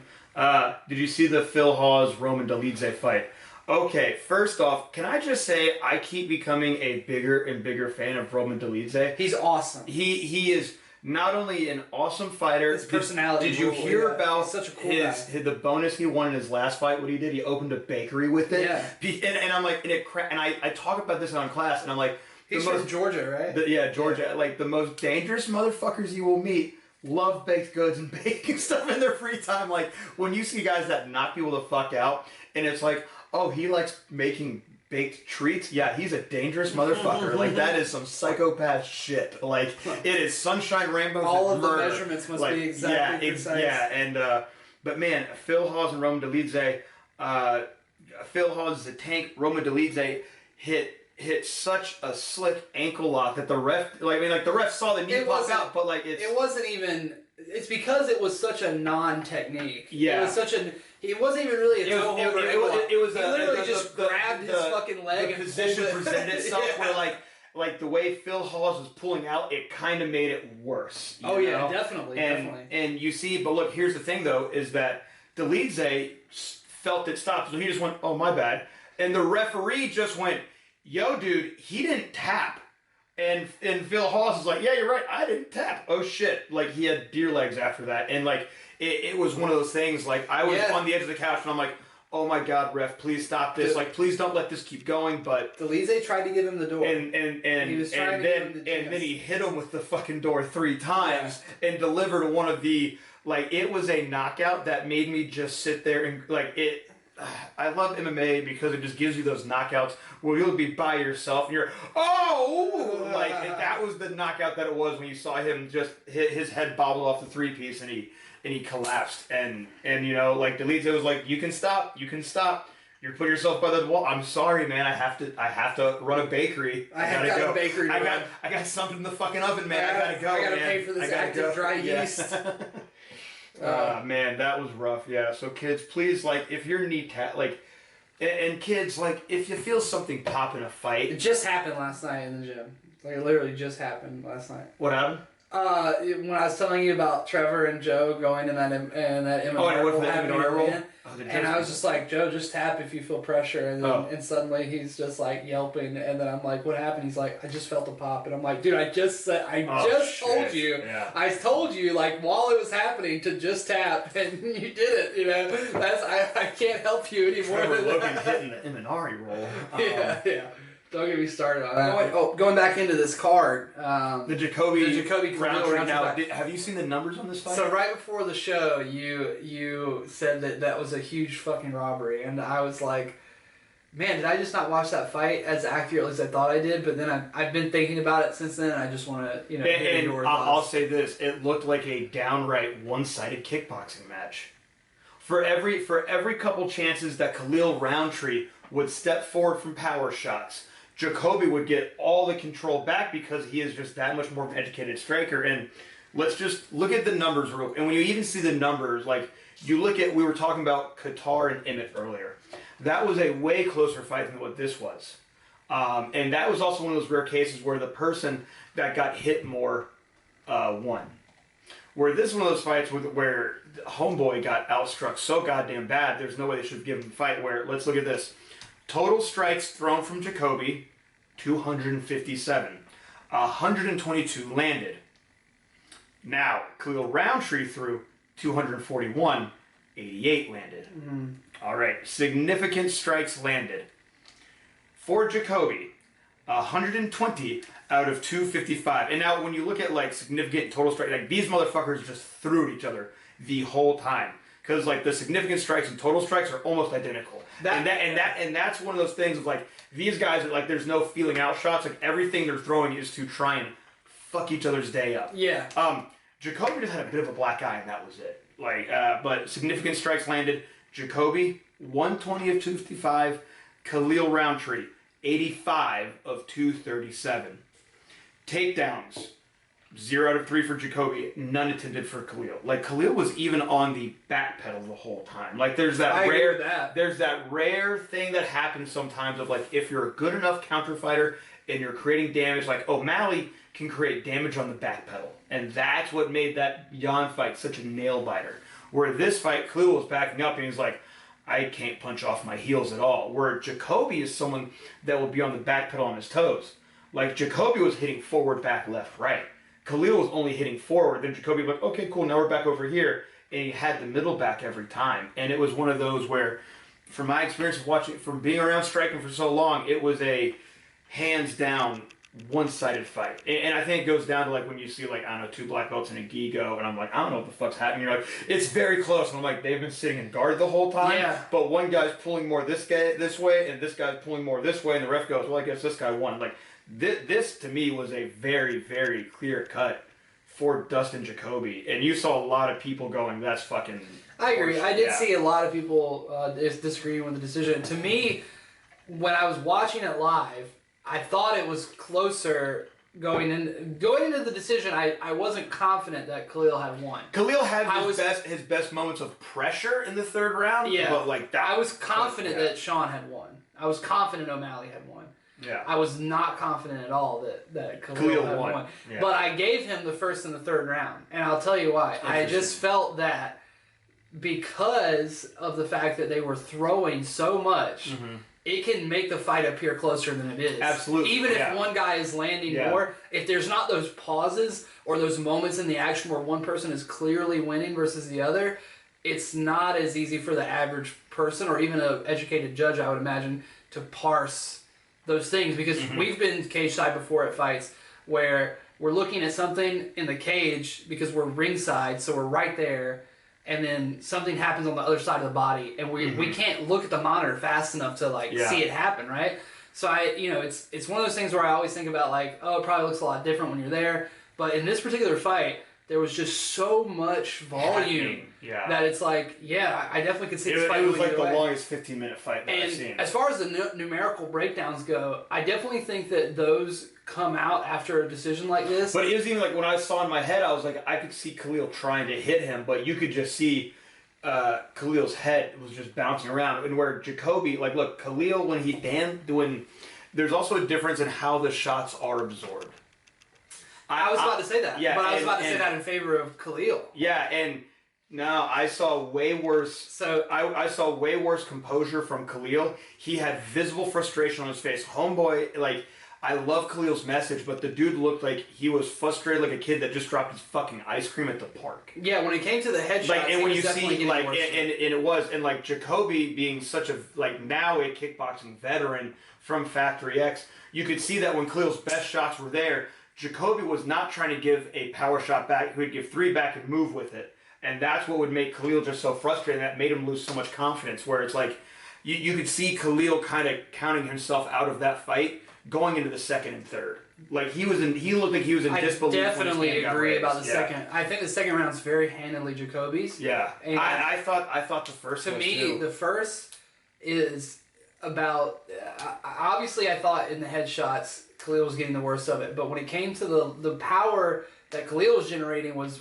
Did you see the Phil Hawes Roman Dolidze fight? Okay, first off, can I just say I keep becoming a bigger and bigger fan of Roman Dolidze. He's awesome. He is not only an awesome fighter. His personality. Did you rule, hear yeah. about He's such a cool the bonus he won in his last fight? What he did? He opened a bakery with it. Yeah. And I'm like, and I talk about this in class, and I'm like, He's from Georgia, right? yeah, Georgia. Like the most dangerous motherfuckers you will meet love baked goods and baking stuff in their free time. Like when you see guys that knock people the fuck out, and it's like, oh, he likes making baked treats. Yeah, he's a dangerous motherfucker. Like that is some psychopath shit. Like it is sunshine, rainbows, All and of murder. the measurements must Like, be exactly precise. Yeah, and but man, Phil Hawes and Roman Dolidze. Phil Hawes is a tank. Roman Dolidze hit such a slick ankle lock that the ref, the ref saw the knee pop out, but like it wasn't even. It's because it was such a non-technique. Yeah. It was such a. It wasn't even really a toe holder. It was he literally just grabbed his fucking leg the and position pulled it. presented itself Yeah. where like the way Phil Hawes was pulling out, it kind of made it worse. Oh you yeah, know? definitely. And you see, but look, here's the thing though, is that Dolidze felt it stopped, so he just went, oh my bad, and the referee just went, yo dude, he didn't tap. And Phil Hawes is like, yeah, you're right, I didn't tap. Oh shit. Like he had deer legs after that. And like it was one of those things, like I was on the edge of the couch and I'm like, oh my god, ref, please stop this. Like please don't let this keep going. But Dolidze tried to give him the door. and He was trying to give him the then he hit him with the fucking door 3 times and delivered one of the, like, it was a knockout that made me just sit there and like it. I love MMA because it just gives you those knockouts where you'll be by yourself and you're, oh, like that was the knockout that it was when you saw him just hit his head bobble off the 3-piece and he collapsed and you know, like Dolidze was like, you can stop, you're putting yourself by the wall. I'm sorry, man. I have to run a bakery. I got a bakery. I got something in the fucking oven, man. I gotta go. I gotta man. pay for this I gotta active go. dry Yeah. yeast. Man, that was rough. Yeah. So kids, please, like, if your knee and kids, like, if you feel something pop in a It fight. just happened last night in the gym. Like it literally just happened last night. What happened? When I was telling you about Trevor and Joe going in that MMR roll happening again. And I was just like, Joe, just tap if you feel pressure. And then, and suddenly he's just like yelping. And then I'm like, what happened? He's like, I just felt a pop. And I'm like, dude, I just told you. Yeah. I told you, like, while it was happening to just tap. And you did it, you know. I can't help you anymore. Trevor Logan hitting the Imanari roll. Yeah. Don't get me started on that. Going back into this card. The Jacoby Roundtree. Now, have you seen the numbers on this fight? So right before the show, you said that was a huge fucking robbery, and I was like, man, did I just not watch that fight as accurately as I thought I did? But then I've been thinking about it since then, and I just want to, hear your thoughts. I'll say this: it looked like a downright one-sided kickboxing match. For every couple chances that Khalil Roundtree would step forward from power shots, Jacoby would get all the control back because he is just that much more of an educated striker. And let's just look at the numbers real quick. And when you even see the numbers, like you look at, we were talking about Qatar and Emmett earlier. That was a way closer fight than what this was. And that was also one of those rare cases where the person that got hit more won. Where this is one of those fights where Homeboy got outstruck so goddamn bad, there's no way they should have given him a fight. Where, let's look at this. Total strikes thrown from Jacoby, 257. 122 landed. Now, Khalil Roundtree threw 241. 88 landed. Mm-hmm. All right, significant strikes landed. For Jacoby, 120 out of 255. And now when you look at like significant total strikes, like these motherfuckers just threw at each other the whole time. Because like the significant strikes and total strikes are almost identical. And that's one of those things of like these guys are like there's no feeling out shots. Like everything they're throwing is to try and fuck each other's day up. Yeah. Jacoby just had a bit of a black eye and that was it. Like but significant strikes landed. Jacoby 120 of 255. Khalil Roundtree 85 of 237. Takedowns 0 out of 3 for Jacoby, none attempted for Khalil. Like Khalil was even on the back pedal the whole time. Like there's that rare thing that happens sometimes of like if you're a good enough counter fighter and you're creating damage, like O'Malley can create damage on the back pedal. And that's what made that Jan fight such a nail biter. Where this fight, Khalil was backing up and he's like, I can't punch off my heels at all. Where Jacoby is someone that will be on the back pedal on his toes. Like Jacoby was hitting forward, back, left, right. Khalil was only hitting forward. Then Jacoby was like, okay, cool, now we're back over here. And he had the middle back every time. And it was one of those where, from my experience of watching, from being around striking for so long, it was a hands down one-sided fight. And I think it goes down to like when you see like, I don't know, 2 black belts and a gi go, and I'm like, I don't know what the fuck's happening. You're like, it's very close. And I'm like, they've been sitting in guard the whole time. Yeah. But one guy's pulling more this way, and this guy's pulling more this way, and the ref goes, well, I guess this guy won. Like, this to me was a very, very clear cut for Dustin Jacoby, and you saw a lot of people going, "That's fucking." I agree. I did see a lot of people disagreeing with the decision. To me, when I was watching it live, I thought it was closer going into the decision. I wasn't confident that Khalil had won. Khalil had his best moments of pressure in the third round. Yeah, but like that, I was confident that Sean had won. I was confident O'Malley had won. Yeah. I was not confident at all that Khalil had won. Yeah. But I gave him the first and the third round. And I'll tell you why. I just felt that because of the fact that they were throwing so much, it can make the fight appear closer than it is. Absolutely. Even if one guy is landing more, if there's not those pauses or those moments in the action where one person is clearly winning versus the other, it's not as easy for the average person or even an educated judge, I would imagine, to parse those things, because we've been cage side before at fights where we're looking at something in the cage because we're ringside, so we're right there, and then something happens on the other side of the body, and we can't look at the monitor fast enough to see it happen, right? So it's one of those things where I always think about like, oh, it probably looks a lot different when you're there, but in this particular fight, there was just so much volume that it's like, I definitely could see this fight. It was like the longest 15-minute fight that I've seen. As far as the numerical breakdowns go, I definitely think that those come out after a decision like this. But it was even like when I saw in my head, I was like, I could see Khalil trying to hit him, but you could just see Khalil's head was just bouncing around. And where Jacoby, like, look, Khalil, when there's also a difference in how the shots are absorbed. I was about to say that. Yeah, but I was and- about to say and- that in favor of Khalil. Yeah, and no, I saw way worse. So I saw way worse composure from Khalil. He had visible frustration on his face. Homeboy, like, I love Khalil's message, but the dude looked like he was frustrated, like a kid that just dropped his fucking ice cream at the park. yeah, when it came to the headshots, Like, and he when was you definitely see, getting like, worse. and it was, and like Jacoby being such a, like, now a kickboxing veteran from Factory X, you could see that when Khalil's best shots were there, Jacoby was not trying to give a power shot back. He would give 3 back and move with it. And that's what would make Khalil just so frustrated. That made him lose so much confidence. Where it's like, you could see Khalil kind of counting himself out of that fight going into the second and third. Like he looked like he was in I disbelief. when his definitely hand got agree raised. about the Yeah. second. I think the second round's very handily Jacoby's. Yeah, And I thought the first to was me, too. the first is about. Obviously, I thought in the headshots, Khalil was getting the worst of it. But when it came to the power that Khalil was generating was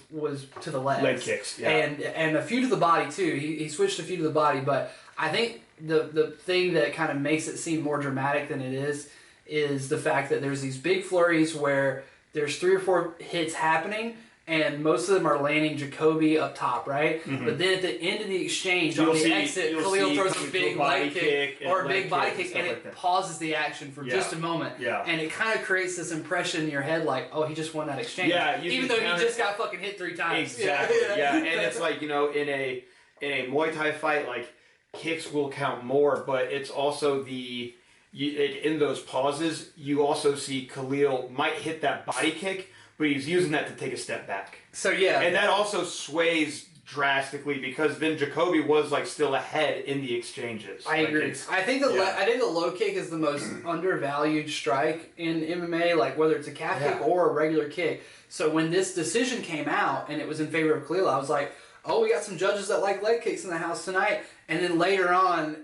to the legs. Leg kicks, yeah. And a few to the body too. He switched a few to the body, but I think the thing that kind of makes it seem more dramatic than it is the fact that there's these big flurries where there's 3 or 4 hits happening. And most of them are landing Jacoby up top, right? Mm-hmm. But then at the end of the exchange, You'll on the see- exit, you'll Khalil see throws coming a to a big body leg kick kick and or a leg big body kick and kick, stuff and like it that. pauses the action for Yeah. just a moment. Yeah. And it kind of creates this impression in your head like, oh, he just won that exchange. Yeah, you even can though count he it- just got fucking hit 3 times. Exactly. Yeah, and it's like, in a Muay Thai fight, like kicks will count more, but it's also in those pauses, you also see Khalil might hit that body kick, but he's using that to take a step back. So yeah. And that also sways drastically because then Jacoby was like still ahead in the exchanges. I Like, agree. it's- I think the low kick is the most undervalued strike in MMA, like whether it's a calf kick or a regular kick. So when this decision came out and it was in favor of Khalil, I was like, oh, we got some judges that like leg kicks in the house tonight. And then later on,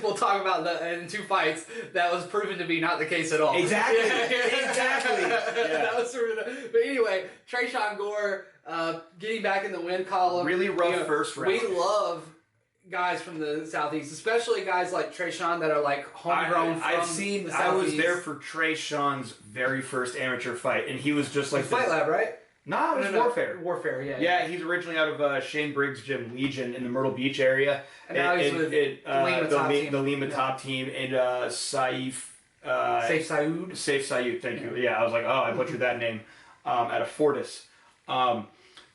we'll talk about in 2 fights that was proven to be not the case at all. Exactly. Exactly. Yeah. That was proven. But anyway, Trayshawn Gore getting back in the win column. Really rough first round. We love guys from the Southeast, especially guys like Trayshawn that are like homegrown from I've seen. the I was Southeast. there for Trey Sean's very first amateur fight, and he was just like Fight Lab, right? No, it was Warfare. Warfare, yeah. Yeah, he's originally out of Shane Briggs' gym, Legion, in the Myrtle Beach area. And now he's with Lima Top Team. the Lima Yeah. Top Team, and Saif. Safe Saud. Saif Sayud, thank you. Yeah, I was like, oh, I butchered that name. Out of Fortis.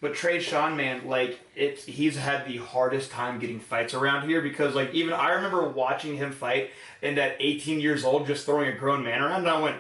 But Trey Sean, man, like he's had the hardest time getting fights around here because, like, even I remember watching him fight and at 18 years old, just throwing a grown man around, and I went,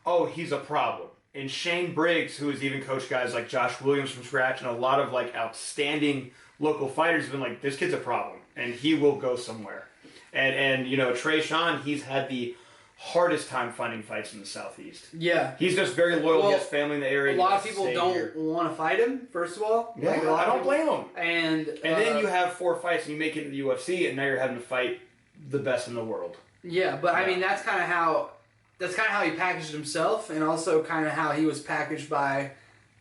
oh, he's a problem. And Shane Briggs, who has even coached guys like Josh Williams from scratch and a lot of like outstanding local fighters, have been like, this kid's a problem, and he will go somewhere. And Trey Sean, he's had the hardest time finding fights in the Southeast. Yeah. He's just very loyal. Well, He has family in the area. A lot of people don't want to fight him, first of all. Yeah, Like, a lot I of don't people- blame him. And And then you have 4 fights and you make it to the UFC, and now you're having to fight the best in the world. yeah, but I Yeah. mean that's kind of how he packaged himself, and also kind of how he was packaged by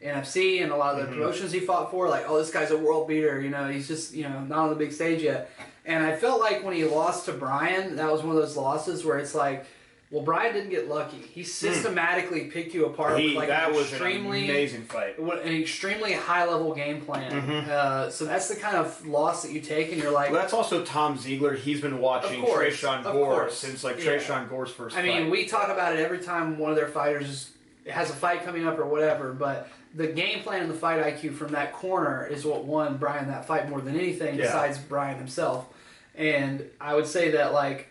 NFC and a lot of the promotions he fought for. Like, oh, this guy's a world beater. He's just not on the big stage yet. And I felt like when he lost to Brian, that was one of those losses where it's like, well, Brian didn't get lucky. He systematically picked you apart with like that an was an extremely amazing fight. an extremely high level game plan. So that's the kind of loss that you take, and you're like, Well, that's also Tom Ziegler. He's been watching Of course, Trayshawn of Gore course. since like Yeah. Trayshawn Gore's first I mean, fight. we talk about it every time one of their fighters has a fight coming up or whatever, but the game plan and the fight IQ from that corner is what won Brian that fight more than anything Yeah. besides Brian himself. And I would say that, like,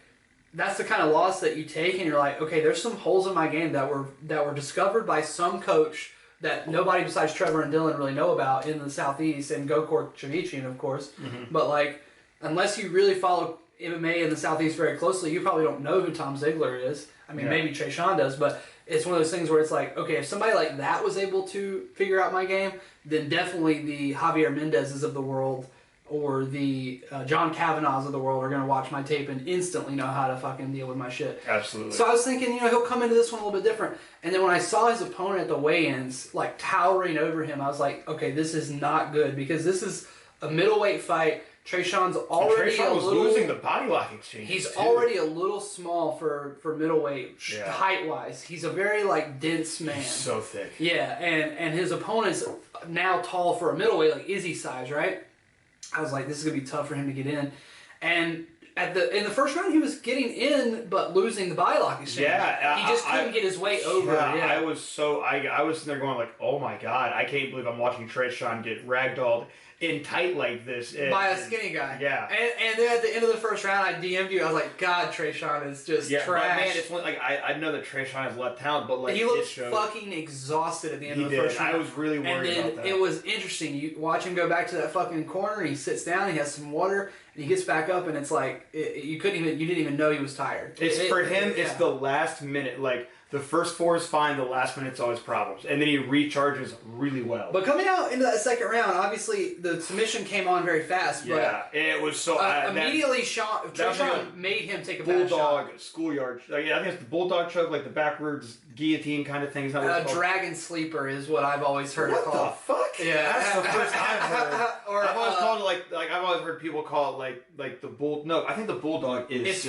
that's the kind of loss that you take and you're like, okay, there's some holes in my game that were discovered by some coach that nobody besides Trevor and Dylan really know about in the Southeast, and Gokor Chavichian, of course. But, like, unless you really follow MMA in the Southeast very closely, you probably don't know who Tom Ziegler is. I mean, Yeah. maybe Trey Sean does, but it's one of those things where it's like, okay, if somebody like that was able to figure out my game, then definitely the Javier Mendez's of the world or the John Kavanaughs of the world are going to watch my tape and instantly know how to fucking deal with my shit. Absolutely. So I was thinking, he'll come into this one a little bit different. And then when I saw his opponent at the weigh-ins, like, towering over him, I was like, okay, this is not good, because this is a middleweight fight Trayshawn's already Trayshawn a was little losing the body lock exchange. He's already a little small for middleweight Yeah. height wise. He's a very like dense man. He's so thick. Yeah, and his opponent's now tall for a middleweight, like Izzy size, right? I was like, this is gonna be tough for him to get in. And in the first round, he was getting in, but losing the body lock exchange. Yeah, he just couldn't get his way over. Yeah, I was sitting there going like, oh my god, I can't believe I'm watching Trayshawn get ragdolled in tight like this by a skinny guy. Yeah, and then at the end of the first round, I DM'd you. I was like, God, Trayshawn is just trash. But man, it's like I know that Trayshawn has left talent, but like he looked fucking exhausted at the end of the first round. I was really worried about that. It was interesting. You watch him go back to that fucking corner. He sits down. He has some water, and he gets back up, and it's like you didn't even know he was tired. It's the last minute. Like the first four is fine. The last minute's always problems, and then he recharges really well. But coming out into that second round, obviously the submission came on very fast. Yeah, it was so immediately. Trayshawn made him take a bad shot. Bulldog schoolyard. Like, I think it's the bulldog choke, like the backwards guillotine kind of thing. Is that what it's called? Dragon sleeper is what I've always heard it called. What the fuck? Yeah, that's the first I've heard. I've always called it like I've always heard people call it like the bull. No, I think the bulldog is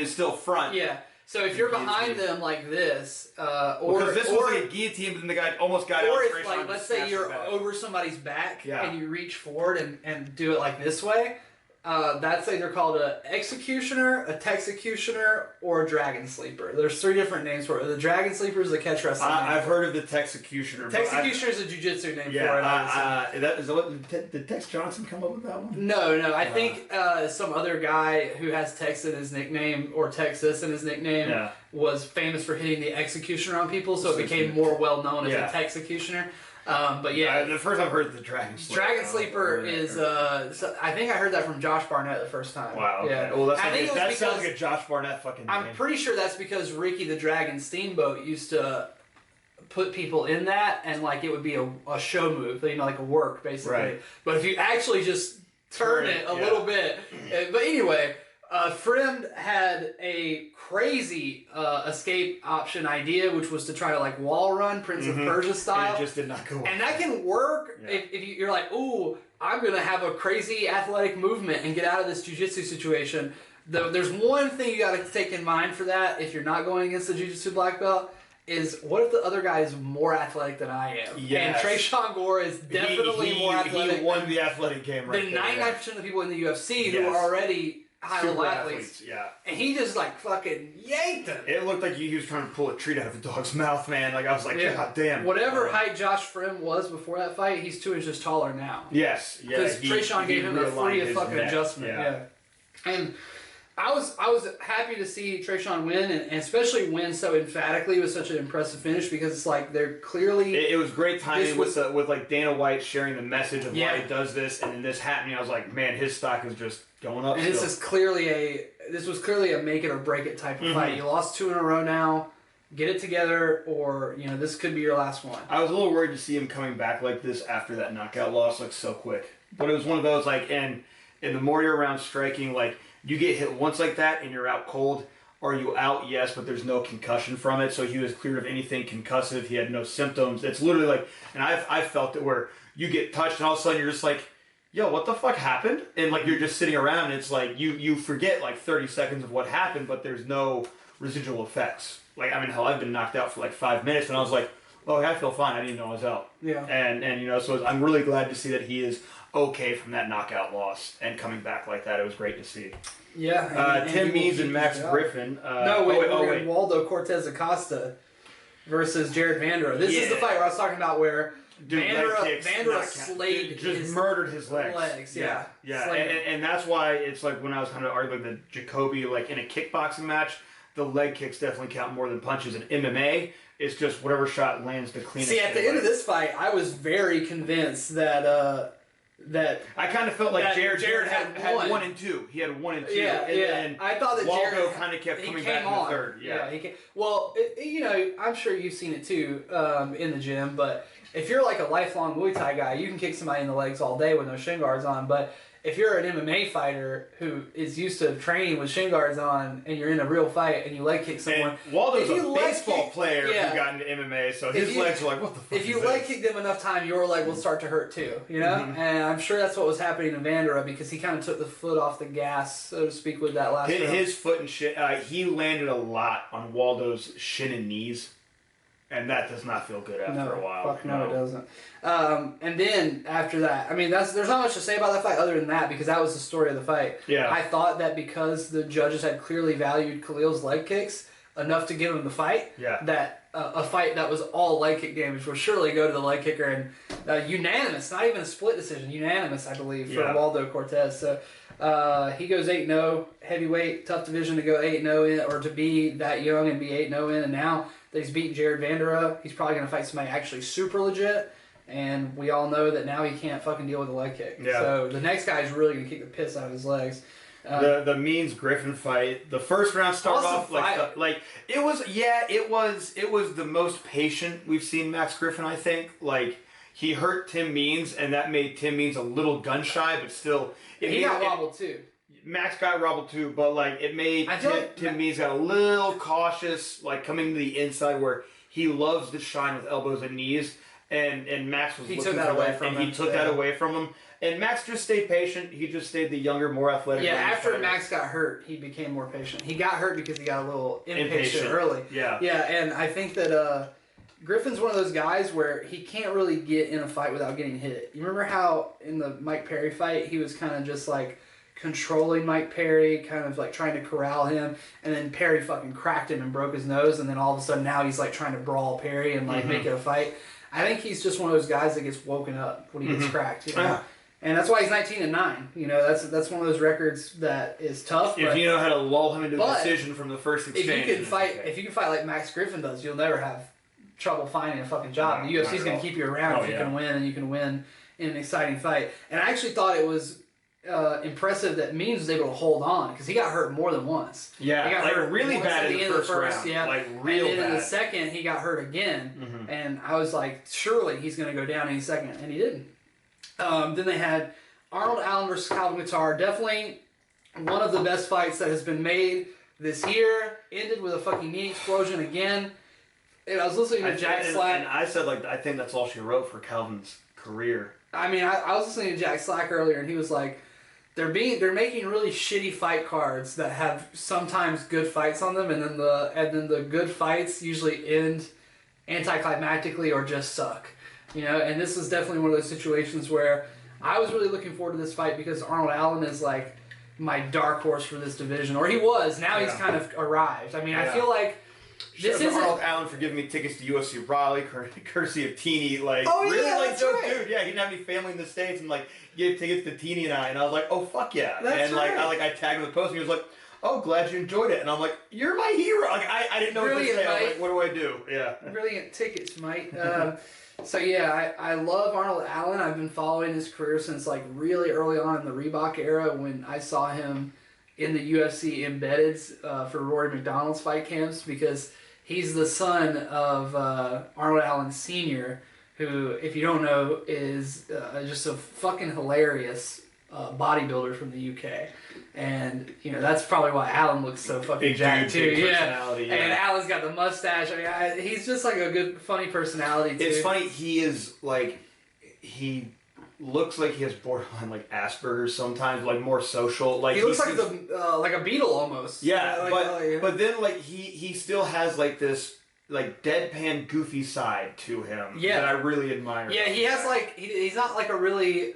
still front. Yeah. So if you're behind them like this, because this was like a guillotine, but then the guy almost got out. Or if like let's say you're over somebody's back and you reach forward and do it like this way. That's either called an executioner, a texecutioner, or a dragon sleeper. There's three different names for it. The dragon sleeper is the catch wrestling name. I've heard of the texecutioner. Texecutioner is a jiu-jitsu name for it. Did Tex Johnson come up with that one? No. I think some other guy who has Tex in his nickname or Texas in his nickname was famous for hitting the executioner on people, so it became more well known as a texecutioner. But yeah, the first I've heard the Dragon Sleeper. Dragon Sleeper is. I think I heard that from Josh Barnett the first time. Wow. Okay. Yeah. Well, that sounds like a Josh Barnett fucking name. I'm pretty sure that's because Ricky the Dragon Steamboat used to put people in that, and like it would be a show move, like a work basically. Right. But if you actually just turn it a little bit, but anyway. Friend had a crazy escape option idea, which was to try to like wall run Prince of Persia style. And it just did not go well. And that can work if you're like, ooh, I'm going to have a crazy athletic movement and get out of this jiu-jitsu situation. There's one thing you got to take in mind for that if you're not going against the jiu-jitsu black belt. Is what if the other guy is more athletic than I am? Yes. And Trayshawn Gore is definitely more athletic. He won the athletic game right there. Than 99% of the people in the UFC who are already high-level athletes. Yeah. And he just like fucking yanked him. It looked like he was trying to pull a treat out of a dog's mouth, man. Like I was like, God damn. Whatever height Josh Friend was before that fight, he's 2 inches taller now. Yes. Yeah. Because Trayshawn gave him a free fucking adjustment. Yeah. And I was happy to see Trayshawn win, and especially win so emphatically with such an impressive finish, because it's like they're clearly. It was great timing with like Dana White sharing the message of why he does this, and then this happening. I was like, man, his stock is just going up. And this was clearly a make it or break it type of fight. You lost 2 in a row now. Get it together, or this could be your last one. I was a little worried to see him coming back like this after that knockout loss, like so quick. But it was one of those like, and the more you're around striking, like. You get hit once like that and you're out cold. Are you out? Yes, but there's no concussion from it. So he was cleared of anything concussive. He had no symptoms. It's literally like, and I've felt it where you get touched and all of a sudden you're just like, yo, what the fuck happened? And like you're just sitting around and it's like you forget like 30 seconds of what happened, but there's no residual effects. Like, I mean, hell, I've been knocked out for like 5 minutes and I was like, oh, I feel fine. I didn't even know I was out. Yeah. And so I'm really glad to see that he is okay from that knockout loss and coming back like that. It was great to see. Yeah. Tim Means and Max Griffin. Wait. Waldo Cortez Acosta versus Jared Vanderaa. This is the fight where I was talking about where Vanderaa slayed murdered his legs. Yeah. And that's why it's like when I was kind of arguing the Jacoby, like in a kickboxing match, the leg kicks definitely count more than punches. In MMA, it's just whatever shot lands the cleanest. See, at the end of this fight, I was very convinced that I kind of felt like Jared had 1 and 2. He had 1 and 2. Yeah, and I thought that Waldo kind of kept coming back in the third. Yeah, he came. Well, I'm sure you've seen it too in the gym. But if you're like a lifelong Muay Thai guy, you can kick somebody in the legs all day with no shin guards on. But if you're an MMA fighter who is used to training with shin guards on, and you're in a real fight and you leg kick someone, And Waldo's if you a leg baseball kick- player yeah. who got into MMA, so If his you- legs are like, what the fuck if you is leg this? kick them enough time, your leg will start to hurt too, you know? And I'm sure that's what was happening to Vandera because he kind of took the foot off the gas, so to speak, with that last round. His foot and shin, he landed a lot on Waldo's shin and knees, and that does not feel good after a while. Fuck no, it doesn't. And then after that, I mean, there's not much to say about that fight other than that because that was the story of the fight. Yeah. I thought that because the judges had clearly valued Khalil's leg kicks enough to give him the fight, Yeah. that a fight that was all leg kick damage would surely go to the leg kicker and unanimous, not even a split decision, unanimous, I believe, for Yeah. Waldo Cortez. So he goes 8-0, heavyweight, tough division to go 8-0 in, or to be that young and be 8-0 in, and now that he's beaten Jared Vandera, he's probably going to fight somebody actually super legit, and we all know that now he can't fucking deal with a leg kick. Yeah. So the next guy is really going to kick the piss out of his legs. The Means Griffin fight, the first round started Awesome off fight. it was the most patient we've seen Max Griffin. I think he hurt Tim Means, and that made Tim Means a little gun shy, but still He got wobbled too. Max got wobbled too, but it made I feel like Tim Means got a little cautious, coming to the inside where he loves to shine with elbows and knees, and Max was He looking took that for away from and him. he took that away from him. And Max just stayed patient. He just stayed the younger, more athletic. Yeah, range after fighter. Max got hurt, he became more patient. He got hurt because he got a little impatient Impatient. early. Yeah. Yeah, and I think that Griffin's one of those guys where he can't really get in a fight without getting hit. You remember how in the Mike Perry fight, he was kind of just controlling Mike Perry, kind of trying to corral him, and then Perry fucking cracked him and broke his nose, and then all of a sudden now he's trying to brawl Perry and make it a fight. I think he's just one of those guys that gets woken up when he gets cracked. You know? Yeah. And that's why he's 19-9. You know, that's one of those records that is tough. If but you know how to lull him into a but decision from the first if exchange, you can fight like Max Griffin does, you'll never have trouble finding a fucking job. No, The UFC's not at going all. to keep you around Oh, if you yeah. can win, and you can win in an exciting fight. And I actually thought it was impressive that Means was able to hold on because he got hurt more than once. Yeah, he got hurt really once bad at in the end of first round. Yeah, Real and then in the bad. second he got hurt again, and I was like, surely he's going to go down any second, and he didn't. Then they had Arnold Allen versus Calvin Kattar. Definitely one of the best fights that has been made this year. Ended with a fucking knee explosion again. And I was listening to Jack Slack. And I said, I think that's all she wrote for Calvin's career. I mean, I was listening to Jack Slack earlier, and he was like, they're making really shitty fight cards that have sometimes good fights on them, and then the good fights usually end anticlimactically or just suck, you know. And this is definitely one of those situations where I was really looking forward to this fight because Arnold Allen is my dark horse for this division, or he was. Now he's Yeah. kind of arrived. I mean, I Yeah. feel like Shout this out to isn't. Arnold Allen for giving me tickets to UFC Raleigh, courtesy of Teeny. Oh, really, yeah, that's dope right. dude. Yeah, he didn't have any family in the States, and gave tickets to Teeny and I was like, oh fuck yeah. That's and right. I tagged him in the post, and he was like, oh, glad you enjoyed it. And I'm like, you're my hero. I didn't know what to Brilliant, say. I was mate. like, what do I do? Yeah. Brilliant tickets, mate. So yeah, I love Arnold Allen. I've been following his career since really early on in the Reebok era when I saw him in the UFC embedded for Rory McDonald's fight camps because he's the son of Arnold Allen Sr., who, if you don't know, is just a fucking hilarious bodybuilder from the UK. And, you know, that's probably why Allen looks so fucking Big jacked dude, too. big Yeah. personality, yeah. And Allen's got the mustache. I mean, he's just a good, funny personality too. It's funny, he is he looks like he has borderline Asperger's sometimes, more social. He looks seems- like a beetle almost. Yeah, yeah. but then he still has this deadpan goofy side to him Yeah. that I really admire. Yeah, he has he's not a really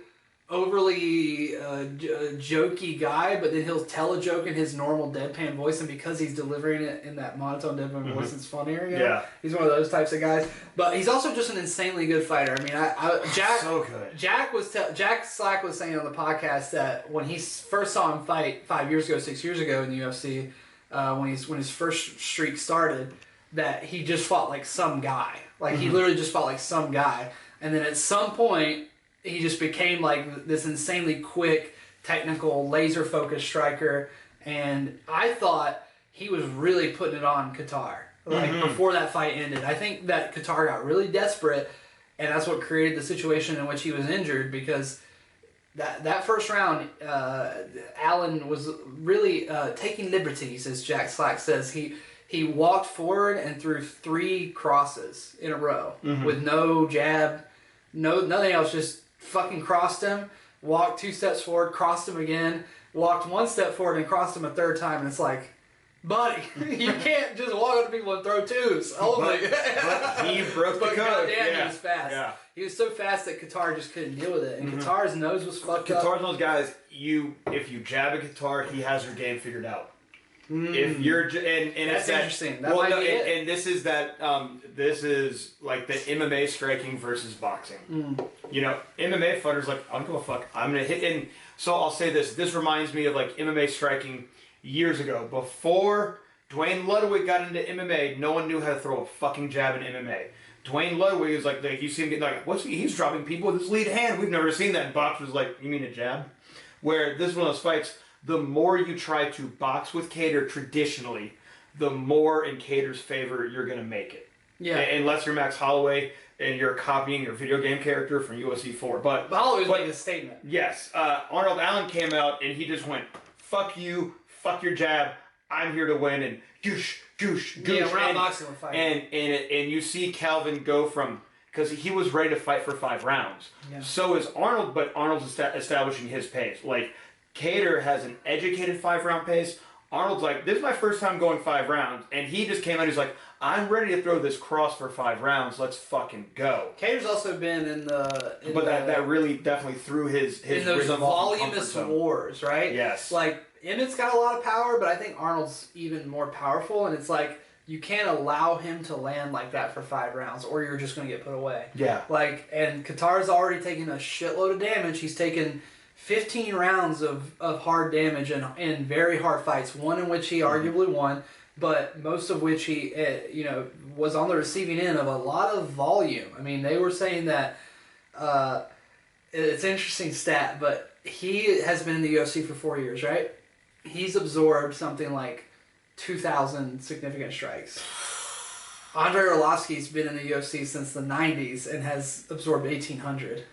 overly jokey guy, but then he'll tell a joke in his normal deadpan voice, and because he's delivering it in that monotone deadpan voice, it's funnier. You know? Yeah. He's one of those types of guys, but he's also just an insanely good fighter. I mean, Jack. So good. Jack Slack was saying on the podcast that when he first saw him fight 6 years ago in the UFC, when his first streak started, that he just fought some guy. He literally just fought some guy, and then at some point he just became this insanely quick, technical, laser focused striker. And I thought he was really putting it on Qatar. Before that fight ended, I think that Qatar got really desperate, and that's what created the situation in which he was injured because that first round, Allen was really taking liberties, as Jack Slack says. He walked forward and threw 3 crosses in a row with no jab, nothing else. Just fucking crossed him, walked 2 steps forward, crossed him again, walked 1 step forward and crossed him a 3rd time. And it's like, buddy, you can't just walk up to people and throw 2s only. But he broke the code. Goddamn, he was fast. Yeah. He was so fast that Qatar just couldn't deal with it. And Qatar's nose was fucked up. Qatar's those guys, if you jab a Qatar, he has your game figured out. If you're and That's it's interesting. That might be it. and this is that this is like the MMA striking versus boxing. You know, MMA fighters like, I don't give a fuck. I'm gonna hit. And so I'll say this. This reminds me of like MMA striking years ago. Before Dwayne Ludwig got into MMA, no one knew how to throw a fucking jab in MMA. Dwayne Ludwig is like you see him getting like, he's dropping people with his lead hand. We've never seen that. And boxers like, you mean a jab? Where this is one of those fights. The more you try to box with Kattar traditionally, the more in Kattar's favor you're going to make it. Yeah. Unless you're Max Holloway and you're copying your video game character from UFC 4. But Holloway's made a statement. Yes. Arnold Allen came out and he just went, fuck you, fuck your jab, I'm here to win, and goosh, goosh, goosh. Yeah, we're not boxing, we're fighting. And you see Calvin go from, because he was ready to fight for 5 rounds. Yeah. So is Arnold, but Arnold's establishing his pace. Like, Kattar has an educated 5-round pace. Arnold's like, this is my first time going 5 rounds. And he just came out, he's like, I'm ready to throw this cross for 5 rounds. Let's fucking go. Kattar's also been in the... that really definitely threw his in those rhythm off the comfort voluminous zone. wars, right? Yes. Like, Emmett's got a lot of power, but I think Arnold's even more powerful. And it's like, you can't allow him to land like that for 5 rounds, or you're just going to get put away. Yeah. Like, and Qatar's already taken a shitload of damage. He's taken 15 rounds of hard damage in very hard fights, one in which he arguably won, but most of which he was on the receiving end of a lot of volume. I mean, they were saying that it's an interesting stat, but he has been in the UFC for 4 years, right? He's absorbed something like 2,000 significant strikes. Andrei Arlovsky's been in the UFC since the 90s and has absorbed 1,800.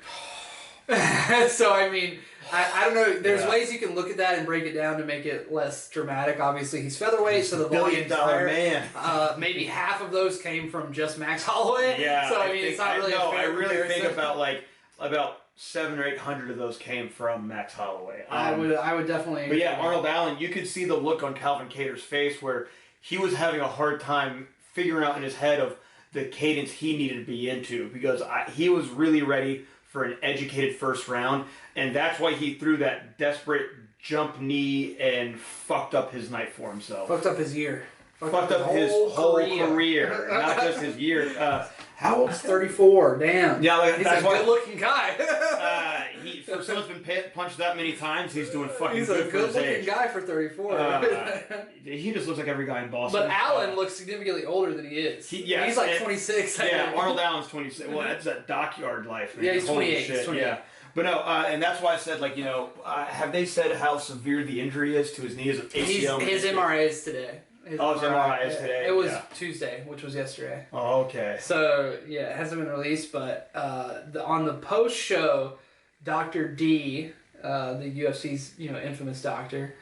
So, I mean, I don't know. There's ways you can look at that and break it down to make it less dramatic. Obviously, he's featherweight, so the volume's higher. man. Maybe half of those came from just Max Holloway. Yeah. So, I mean, it's not really a fair I really comparison. think about 700 or 800 of those came from Max Holloway. I would definitely. But yeah, Arnold Allen, you could see the look on Calvin Kattar's face where he was having a hard time figuring out in his head of the cadence he needed to be into, because he was really ready for an educated first round, and that's why he threw that desperate jump knee and fucked up his night for himself. Fucked up his year. Fucked up his whole career, not just his year. How old's 34? Damn. Yeah, like, he's that's a why, good-looking guy. for someone's been punched that many times, he's doing fucking He's good a for his good-looking age. guy for 34. He just looks like every guy in Boston. But Allen looks significantly older than he is. He's like 26. Yeah, Arnold Allen's 26. Well, that's a dockyard life, man. Yeah, he's Holy 28. shit, He's 28. yeah. But no, and that's why I said, like, have they said how severe the injury is to his knee? Is it ACL? His MRI is today. His MRI is today. It was Tuesday, which was yesterday. Oh, okay. So, yeah, it hasn't been released, but on the post-show, Dr. D, the UFC's infamous doctor,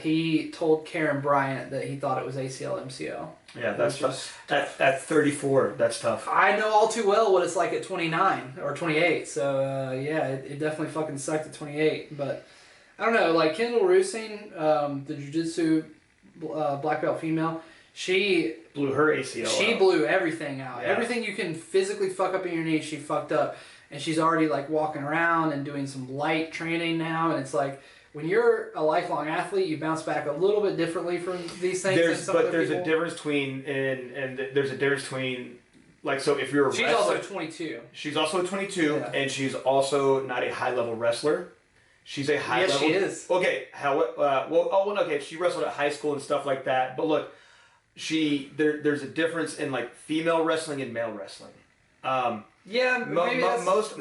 he told Karen Bryant that he thought it was ACL MCL. Yeah, that's tough. At 34, that's tough. I know all too well what it's like at 29 or 28. So it definitely fucking sucked at 28. But I don't know, like Kendall Rusing, the jiu-jitsu black belt female, she blew her ACL. She blew everything out. Yeah. Everything you can physically fuck up in your knee, she fucked up, and she's already like walking around and doing some light training now, and it's like, when you're a lifelong athlete, you bounce back a little bit differently from these things. There's a difference between like, so if you're a she's wrestler, also 22. She's also 22, yeah. And she's also not a high level wrestler. She's a high level. Yes, she is. Okay, okay. She wrestled at high school and stuff like that. But look, there's a difference in like female wrestling and male wrestling. Most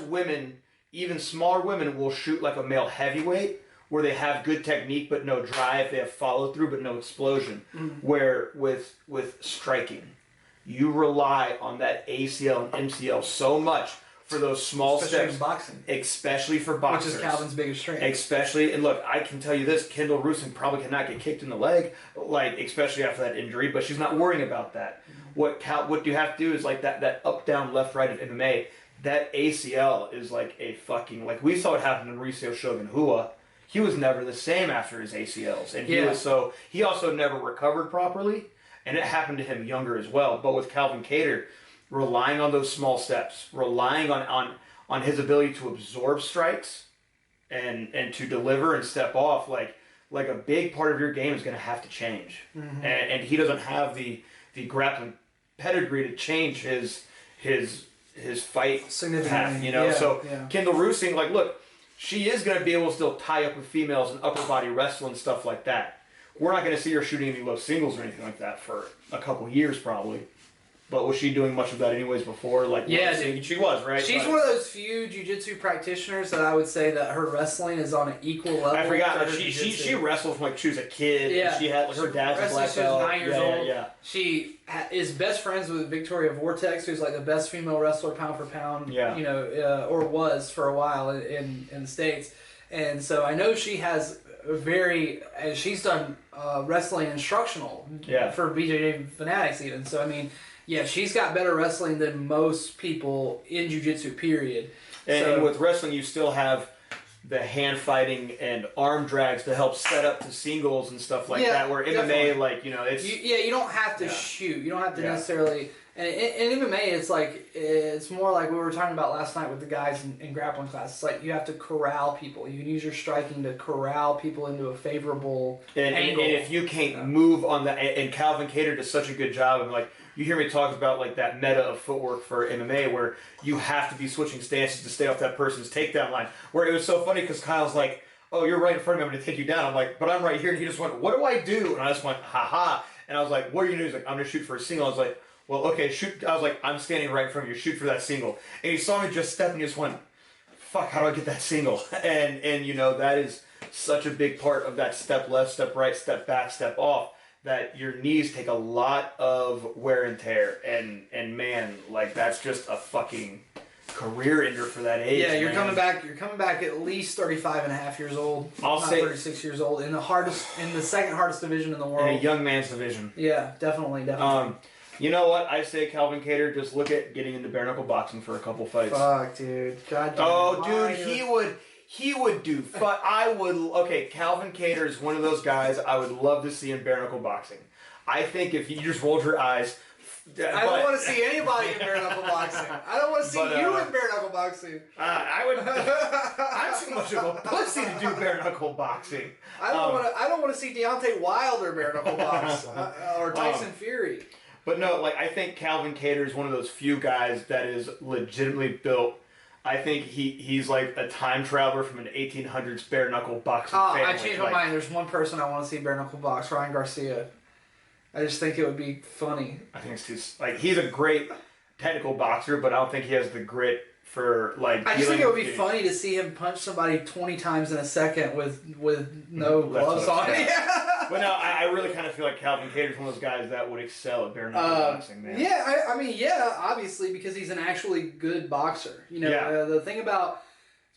women, even smaller women, will shoot like a male heavyweight, where they have good technique but no drive, they have follow through but no explosion. Mm-hmm. Where with striking, you rely on that ACL and MCL so much for those small Especially steps, in boxing, especially for boxers. which is Calvin's biggest strength. Especially, and look, I can tell you this: Kendall Roosing probably cannot get kicked in the leg, like especially after that injury. But she's not worrying about that. What you have to do is like that up, down, left, right of MMA. That ACL is like a fucking like we saw what happened to Mauricio Shogun Hua. He was never the same after his ACLs, and he also never recovered properly, and it happened to him younger as well. But with Calvin Kattar, relying on those small steps, relying on his ability to absorb strikes, and to deliver and step off, like a big part of your game is going to have to change, and he doesn't have the grappling pedigree to change his fight path, you know. Kendall Roosing, like, look, she is going to be able to still tie up with females and upper body wrestle and stuff like that. We're not going to see her shooting any low singles or anything like that for a couple years probably. But was she doing much of that anyways before? Like, yeah, she was, right? She's one of those few jiu-jitsu practitioners that I would say that her wrestling is on an equal level. I forgot. She wrestled from like she was a kid. Yeah. And she had her dad's a black belt. She was 9 years old. Yeah. She is best friends with Victoria Vortex, who's like the best female wrestler pound for pound. Yeah. You know, or was for a while in the States, and so I know she has she's done wrestling instructional. Yeah. For BJJ Fanatics even. So I mean. Yeah, she's got better wrestling than most people in jiu-jitsu, period. And with wrestling, you still have the hand fighting and arm drags to help set up to singles and stuff like that, where MMA, definitely. like, you know, it's... you don't have to shoot. You don't have to necessarily... And in MMA, it's more like we were talking about last night with the guys in grappling class. It's like you have to corral people. You can use your striking to corral people into a favorable angle. And if you can't move on that... And Calvin Kattar does such a good job of, like... You hear me talk about like that meta of footwork for MMA where you have to be switching stances to stay off that person's takedown line. Where it was so funny because Kyle's like, oh, you're right in front of me, I'm going to take you down. I'm like, but I'm right here. And he just went, what do I do? And I just went, haha. And I was like, what are you going to do? He's like, I'm going to shoot for a single. I was like, well, okay, shoot. I was like, I'm standing right in front of you. Shoot for that single. And he saw me just step and he just went, fuck, how do I get that single? And you know, that is such a big part of that step left, step right, step back, step off. That your knees take a lot of wear and tear, and man, like that's just a fucking career ender for that age. Yeah, you're man. coming back. You're coming back at least 35 and a half years old. I'll say 36 years old in the second hardest division in the world. In a young man's division. Yeah, definitely. You know what? I say Calvin Kattar, just look at getting into bare knuckle boxing for a couple fights. Fuck, dude. God damn. Oh, dude, he would do. But I would. Okay, Calvin Kattar is one of those guys I would love to see in bare knuckle boxing. I think if you just rolled your eyes. I don't want to see anybody in bare knuckle boxing. I don't want to see you in bare knuckle boxing. I would. I'm too much of a pussy to do bare knuckle boxing. I don't want to see Deontay Wilder bare knuckle box or Tyson Fury. But no, like I think Calvin Kattar is one of those few guys that is legitimately built. I think he's like a time traveler from an 1800s bare knuckle boxing family. I changed my mind. There's one person I want to see bare knuckle box, Ryan Garcia. I just think it would be funny. I think it's too like he's a great technical boxer, but I don't think he has the grit for like. I just think it would be funny to see him punch somebody 20 times in a second with no gloves on. Yeah. But no, I really kind of feel like Calvin Kattar is one of those guys that would excel at bare knuckle boxing, man. Yeah, I mean, obviously because he's an actually good boxer. You know, the thing about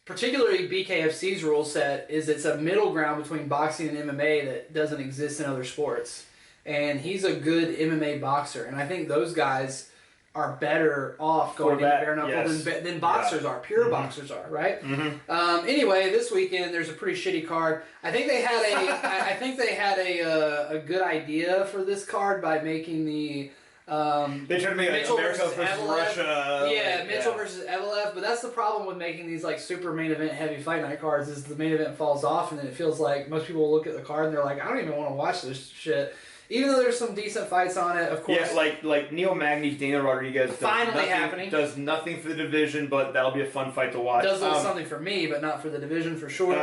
particularly BKFC's rule set is it's a middle ground between boxing and MMA that doesn't exist in other sports. And he's a good MMA boxer, and I think those guys are better off going into bare knuckle than boxers are. Pure boxers are, right? Mm-hmm. Anyway, this weekend there's a pretty shitty card. I think they had a good idea for this card by making the. They tried to make Mitchell America versus Russia. Yeah, Mitchell versus Evelev. But that's the problem with making these like super main event heavy fight night cards is the main event falls off, and then it feels like most people look at the card and they're like, I don't even want to watch this shit. Even though there's some decent fights on it, of course. Yeah, like Neil Magny, Daniel Rodriguez. Does nothing for the division, but that'll be a fun fight to watch. Does something for me, but not for the division for sure.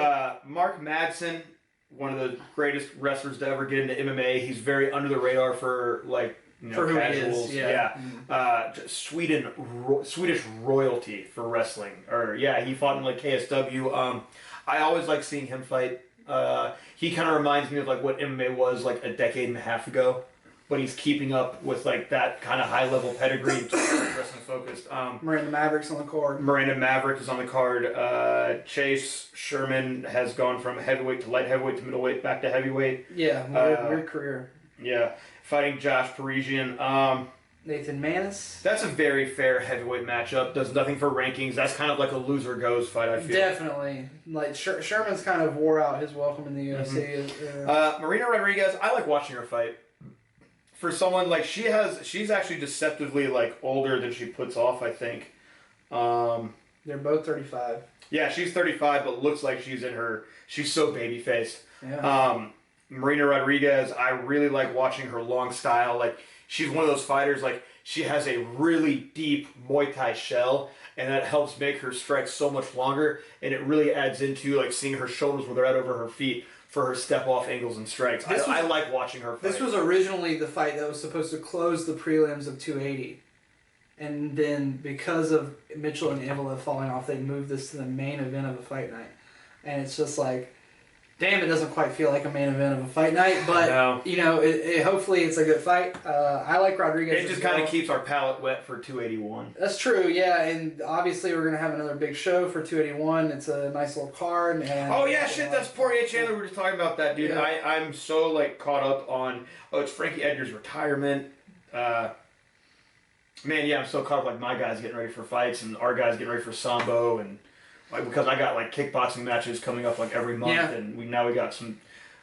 Mark Madsen, one of the greatest wrestlers to ever get into MMA. He's very under the radar for like for casuals. Who he is, yeah. Swedish royalty for wrestling. He fought in like KSW. I always like seeing him fight. He kind of reminds me of like what MMA was like a decade and a half ago, but he's keeping up with like that kind of high level pedigree, wrestling focused. Miranda Maverick's on the card. Miranda Maverick is on the card. Chase Sherman has gone from heavyweight to light heavyweight to middleweight back to heavyweight. Yeah, weird career. Yeah, fighting Josh Parisian. Nathan Manis. That's a very fair heavyweight matchup. Does nothing for rankings. That's kind of like a loser goes fight, I feel. Definitely. Like Sherman's kind of wore out his welcome in the UFC. Marina Rodriguez, I like watching her fight. For someone like she's actually deceptively like older than she puts off, I think. They're both 35. Yeah, she's 35, but looks like she's so baby faced. Yeah. Marina Rodriguez, I really like watching her long style. Like, she's one of those fighters, like, she has a really deep Muay Thai shell, and that helps make her strike so much longer, and it really adds into, like, seeing her shoulders where they're at over her feet for her step-off angles and strikes. I like watching her fight. This was originally the fight that was supposed to close the prelims of 280. And then, because of Mitchell and Evila falling off, they moved this to the main event of a fight night. And it's just like, damn, it doesn't quite feel like a main event of a fight night, but, you know, hopefully it's a good fight. I like Rodriguez. It just kind of keeps our palate wet for 281. That's true, yeah, and obviously we're going to have another big show for 281. It's a nice little card. And, oh, yeah, shit, that's Poirier Chandler. We were just talking about that, dude. Yeah. I'm so, like, caught up on, it's Frankie Edgar's retirement. Man, yeah, I'm so caught up, like, my guys getting ready for fights and our guys getting ready for Sambo, and like, because I got like kickboxing matches coming up like every month, and we got some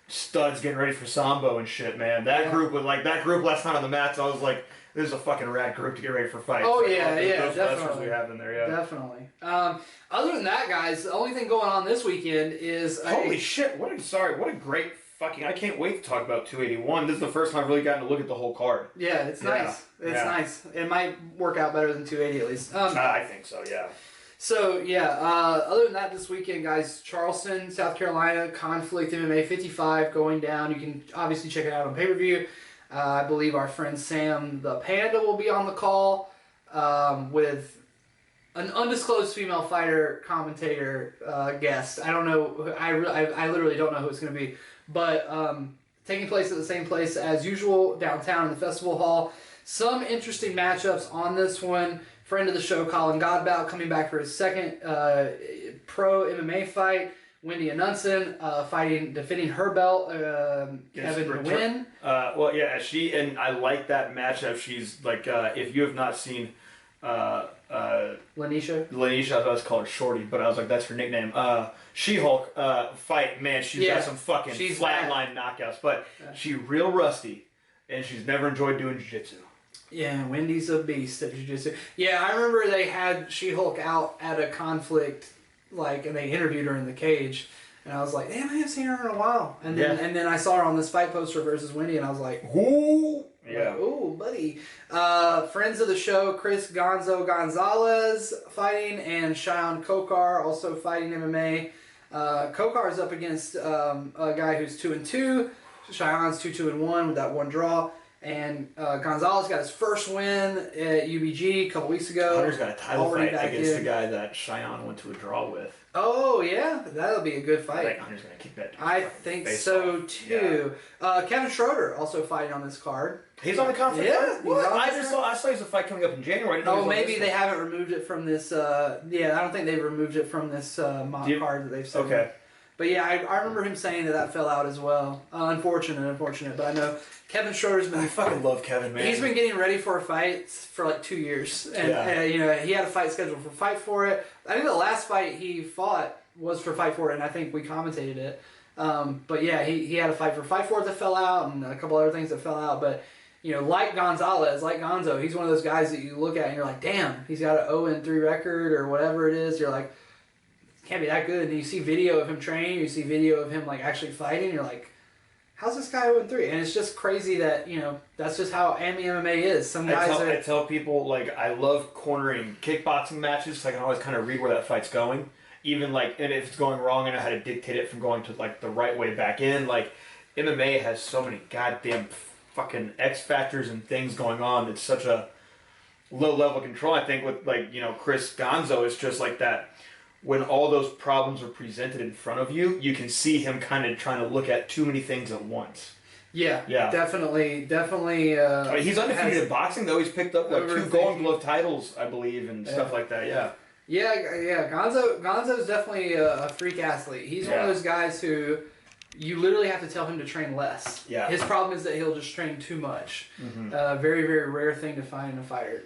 studs getting ready for Sambo and shit, man. That group last night on the mats, I was like, this is a fucking rad group to get ready for fights. Oh, like, yeah, those wrestlers definitely. we have in there, yeah. Definitely. Other than that, guys, the only thing going on this weekend is... Holy shit, what a great fucking... I can't wait to talk about 281. This is the first time I've really gotten to look at the whole card. Yeah, it's nice. It's nice. It might work out better than 280 at least. I think so, yeah. So, yeah, other than that, this weekend, guys, Charleston, South Carolina, Conflict MMA 55 going down. You can obviously check it out on pay-per-view. I believe our friend Sam the Panda will be on the call with an undisclosed female fighter commentator guest. I don't know. I literally don't know who it's going to be. But taking place at the same place as usual, downtown in the festival hall. Some interesting matchups on this one. Friend of the show, Colin Godbout, coming back for his second pro MMA fight. Wendy Anunson defending her belt, Kevin Nguyen. Well, yeah, I like that matchup. She's like, if you have not seen Lanisha, I was about to call her Shorty, but I was like, that's her nickname. She-Hulk fight, man, she's got some fucking flatline knockouts, but she's real rusty, and she's never enjoyed doing jiu-jitsu. Yeah, Wendy's a beast at jiu-jitsu. Yeah, I remember they had She-Hulk out at a Conflict, like, and they interviewed her in the cage, and I was like, damn, I haven't seen her in a while. And then I saw her on this fight poster versus Wendy, and I was like, ooh, yeah, ooh, buddy. Friends of the show, Chris Gonzo Gonzalez fighting, and Cheyenne Kokar also fighting MMA. Kokar is up against a guy who's 2-2. Cheyenne's 2-1 with that one draw. And Gonzalez got his first win at UBG a couple weeks ago. Hunter's got a title fight against the guy that Cheyenne went to a draw with. Oh, yeah. That'll be a good fight. I think Hunter's going to kick that. I think so, too. Yeah. Kevin Schroeder also fighting on this card. He's on the Conflict card? What? I saw he has a fight coming up in January. Maybe they haven't removed it from this. I don't think they've removed it from this mock card that they've sent. Okay. But yeah, I remember him saying that fell out as well. Unfortunate. But I know Kevin Schroeder's been... I fucking love Kevin, man. He's been getting ready for a fight for like 2 years. And, he had a fight scheduled for Fight For It. I think the last fight he fought was for Fight For It, and I think we commentated it. But yeah, he had a fight for Fight For It that fell out, and a couple other things that fell out. But, like Gonzalez, like Gonzo, he's one of those guys that you look at and you're like, damn, he's got an 0-3 record or whatever it is. You're like, can't be that good. And you see video of him training, you see video of him like actually fighting, and you're like, how's this guy 0-3? And it's just crazy that, that's just how MMA is. Some guys I tell people, like, I love cornering kickboxing matches, so I can always kind of read where that fight's going. Even, like, and if it's going wrong, I know how to dictate it from going to, like, the right way back in. Like, MMA has so many goddamn fucking X factors and things going on. It's such a low level of control. I think with, like, Chris Gonzo, it's just like that. When all those problems are presented in front of you, you can see him kind of trying to look at too many things at once. Yeah, Yeah. definitely. He's undefeated in boxing though. He's picked up like over 2 Golden Glove titles, I believe, and stuff like that. Yeah. Yeah. Gonzo's definitely a freak athlete. He's one of those guys who you literally have to tell him to train less. Yeah. His problem is that he'll just train too much. Mm-hmm. Very, very rare thing to find in a fighter.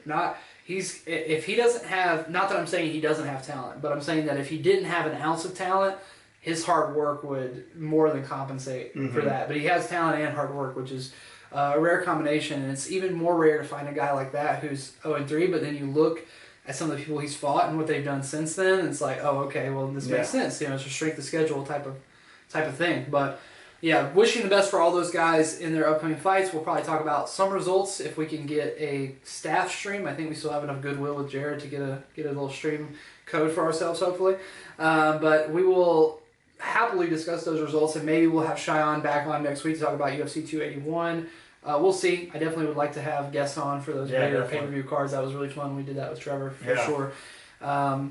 If he doesn't have, not that I'm saying he doesn't have talent, but I'm saying that if he didn't have an ounce of talent, his hard work would more than compensate for that. But he has talent and hard work, which is a rare combination. And it's even more rare to find a guy like that who's 0-3, but then you look at some of the people he's fought and what they've done since then, and it's like, oh, okay, well, this makes sense. You know, it's a strength of schedule type of thing. But yeah, wishing the best for all those guys in their upcoming fights. We'll probably talk about some results if we can get a staff stream. I think we still have enough goodwill with Jared to get a little stream code for ourselves, hopefully. But we will happily discuss those results, and maybe we'll have Cheyenne back on next week to talk about UFC 281. We'll see. I definitely would like to have guests on for those pay-per-view cards. That was really fun. We did that with Trevor for sure.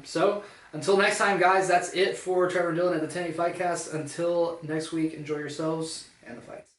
So until next time, guys, that's it for Trevor and Dylan at the 1080 Fightcast. Until next week, enjoy yourselves and the fights.